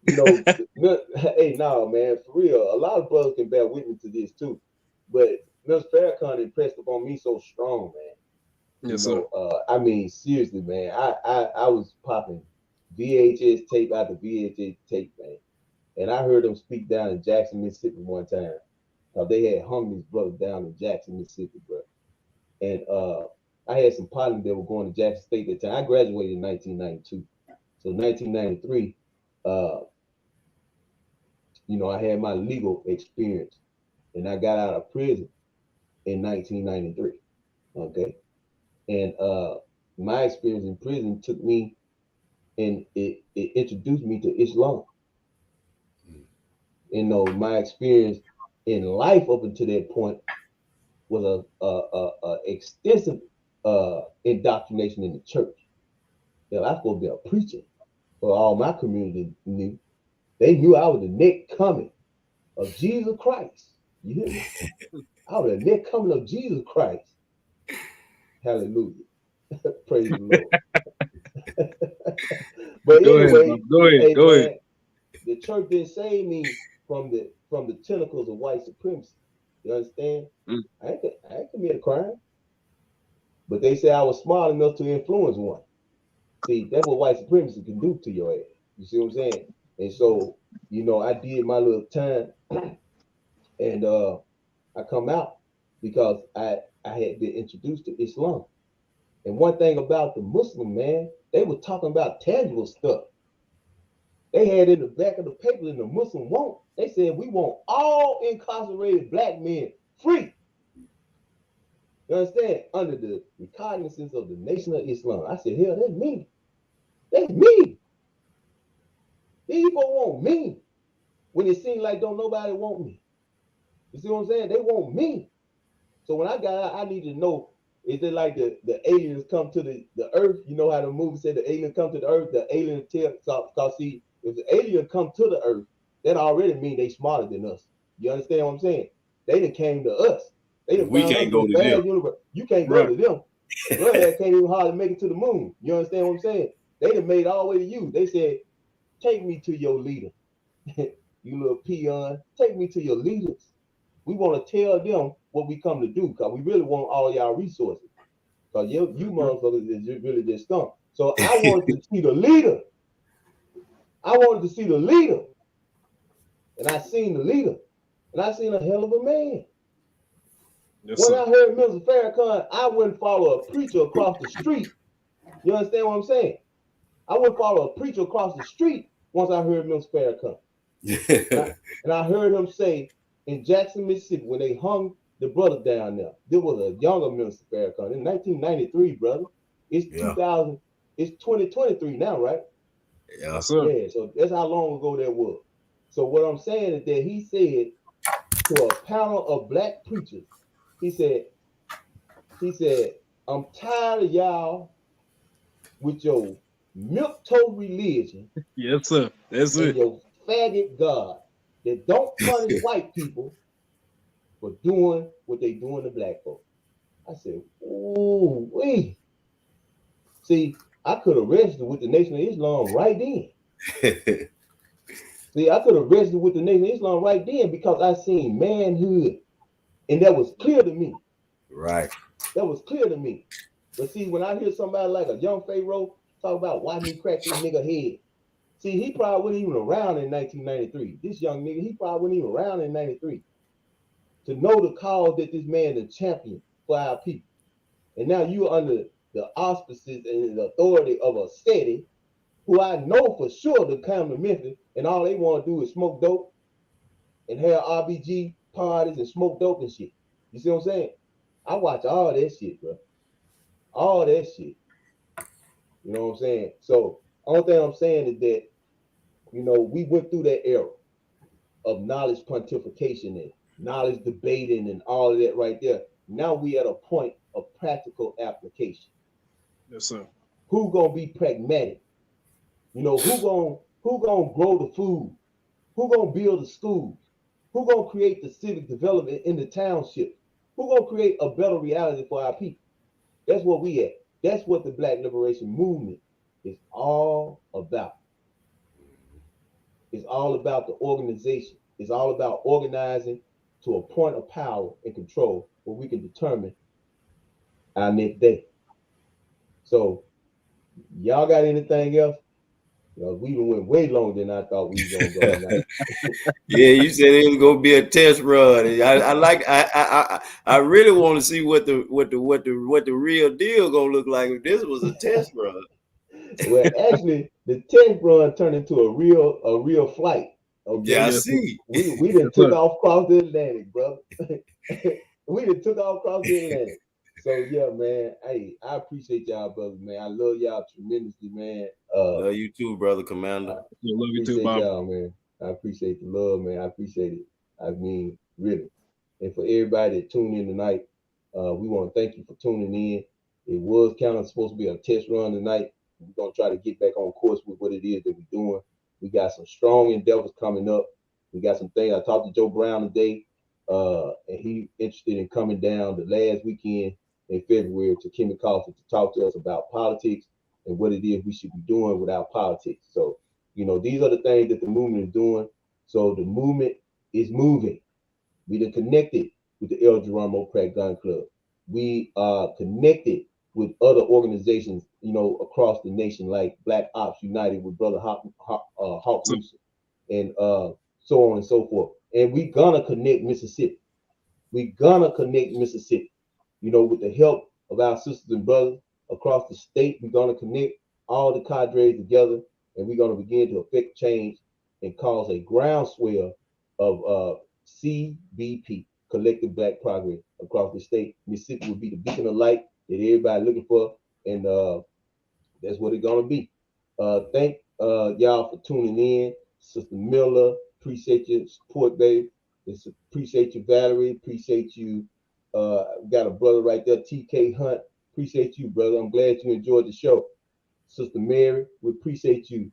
You know, hey, no, man, for real. A lot of brothers can bear witness to this too. But Mr. Farrakhan impressed upon me so strong, man. You Yes sir. know, I mean, seriously, man. I was popping VHS tape after VHS tape, man. And I heard him speak down in Jackson, Mississippi one time. They had hung these brothers down in Jackson, Mississippi, bro. And I had some partners that were going to Jackson State at the time. I graduated in 1992. So 1993, uh, I had my legal experience, and I got out of prison in 1993. Okay, and my experience in prison took me and it introduced me to Islam. My experience in life up until that point was a extensive indoctrination in the church. I was supposed to be a preacher, but all my community knew. They knew I was the next coming of Jesus Christ. You hear me? I was the next coming of Jesus Christ. Hallelujah. Praise the Lord. But Go ahead, bro. anyway, Go ahead. hey Go ahead. man, the church didn't save me from the tentacles of white supremacy. You understand? Mm. I ain't commit a crime. But they say I was smart enough to influence one. See, that's what white supremacy can do to your ass. You see what I'm saying? And so, I did my little time and I come out because I had been introduced to Islam. And one thing about the Muslim, man, they were talking about tangible stuff. They had in the back of the paper in the Muslim want. They said we want all incarcerated black men free. You understand? Under the recognizance of the Nation of Islam. I said, hell, that's me. That's me. These people want me. When it seems like don't nobody want me. You see what I'm saying? They want me. So when I got out, I need to know, is it like the aliens come to the earth? You know how the movie said the aliens come to the earth? The aliens tell, because see, if the alien come to the earth, that already mean they smarter than us. You understand what I'm saying? They done came to us. They done We found us can't in go a to them. vast universe. You can't go Right. to them. Your ass can't even hardly make it to the moon. You understand what I'm saying? They done made all the way to you. They said, take me to your leader. You little peon, take me to your leaders. We want to tell them what we come to do because we really want all y'all resources. Because you motherfuckers is really just scum. So I wanted to see the leader. I wanted to see the leader. And I seen the leader. And I seen a hell of a man. Yes When sir. I heard Mr. Farrakhan, I wouldn't follow a preacher across the street. You understand what I'm saying? I wouldn't follow a preacher across the street once I heard Mr. Farrakhan. And I heard him say in Jackson, Mississippi, when they hung the brother down there, there was a younger Minister Farrakhan in 1993, brother. It's Yeah. 2000, it's 2023 now, right? Yeah. Yes sir. Yeah, so that's how long ago that was. So what I'm saying is that he said to a panel of black preachers, he said, I'm tired of y'all with your milk toe religion Yes sir. That's and it. your faggot God that don't punish white people for doing what they doing to black folks. I said, ooh, wee. See, I could have registered with the Nation of Islam right then. See, I could have registered with the Nation of Islam right then because I seen manhood. And that was clear to me. Right. That was clear to me. But see, when I hear somebody like a young Pharaoh talk about why me crack this nigga head, see, he probably wasn't even around in 1993. This young nigga, he probably wasn't even around in 93 to know the cause that this man is champion for our people. And now you're under the auspices and the authority of a city who I know for sure to come to Memphis and all they want to do is smoke dope and have RBG parties and smoke dope and shit. You see what I'm saying? I watch all that shit, bro. All that shit. You know what I'm saying? So only thing I'm saying is that, we went through that era of knowledge pontification and knowledge debating and all of that right there. Now we at a point of practical application. Yes, sir. Who gonna be pragmatic? Who gonna grow the food? Who gonna build the schools? Who gonna create the civic development in the township? Who gonna create a better reality for our people? That's what we at. That's what the Black Liberation Movement is all about. It's all about the organization. It's all about organizing to a point of power and control where we can determine our next day. So, y'all got anything else? We went way longer than I thought we were gonna go tonight. Yeah, you said it was gonna be a test run. I really want to see what the real deal gonna look like if this was a test run. Well, actually, the test run turned into a real flight. Yeah, Okay, I Yes, sir. see. we Yes, done took sir. off across the Atlantic, brother. We done took off across the Atlantic. So yeah, man. Hey, I appreciate y'all, brothers, man. I love y'all tremendously, man. Love you too, brother Commander. I Love you too, appreciate Bob. y'all, man. I appreciate the love, man. I appreciate it. I mean, really. And for everybody that tuned in tonight, we want to thank you for tuning in. It was kind of supposed to be a test run tonight. We're gonna try to get back on course with what it is that we're doing. We got some strong endeavors coming up. We got some things. I talked to Joe Brown today, and he interested in coming down the last weekend in February to Kimmy Coffee to talk to us about politics and what it is we should be doing with our politics. So, these are the things that the movement is doing. So the movement is moving. We done connected with the El Geronimo Pratt Gun Club. We are connected with other organizations, across the nation, like Black Ops United with Brother Hawk So, Newsom, and so on and so forth. And we gonna connect Mississippi. We gonna connect Mississippi. With the help of our sisters and brothers across the state, we're gonna connect all the cadres together, and we're gonna begin to affect change and cause a groundswell of CBP, Collective Black Progress, across the state. Mississippi will be the beacon of light that everybody looking for, and that's what it's gonna be. Thank y'all for tuning in, Sister Miller. Appreciate your support, babe. Appreciate you, Valerie. Appreciate you. Got a brother right there, TK Hunt. Appreciate you, brother. I'm glad you enjoyed the show. Sister Mary, we appreciate you.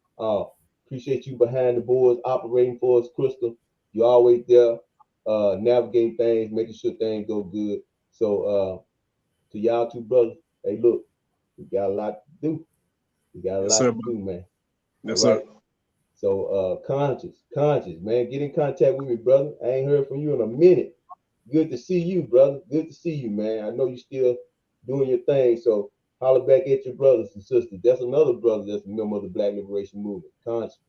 Appreciate you behind the boards, operating for us, Crystal. You're always there, navigating things, making sure things go good. So, to y'all two brothers, hey, look, we got a lot to do. We got a yes, lot sir. to do, man. All Yes, sir. right. So, conscious, man, get in contact with me, brother. I ain't heard from you in a minute. Good to see you, brother. Good to see you, man. I know you still doing your thing. So holler back at your brothers and sisters. That's another brother that's a member of the Black Liberation Movement, conscious.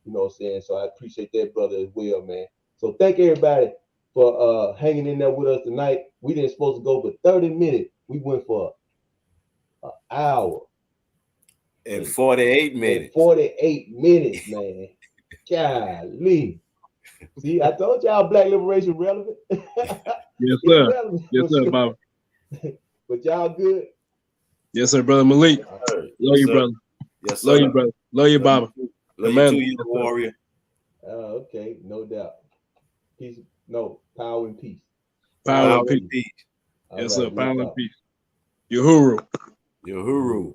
You know what I'm saying? So I appreciate that brother as well, man. So thank everybody for hanging in there with us tonight. We didn't supposed to go for 30 minutes. We went for an hour And and 48 minutes. 48 minutes, man. Golly. See, I told y'all Black Liberation relevant. Yes, It's sir. relevant Yes, for sir, sure. Bob. But y'all good? Yes, sir, brother Malik. Yes, Love sir. you, Yes, brother. Yes, Love sir. you, brother. Love you, Love Bob. you too. Love you Commander. too, young Yes, sir. warrior. Okay, no doubt. Peace, no, power and peace. Power Power and peace. and peace. All Yes, right, sir. real Power and talk. peace. Uhuru. Uhuru.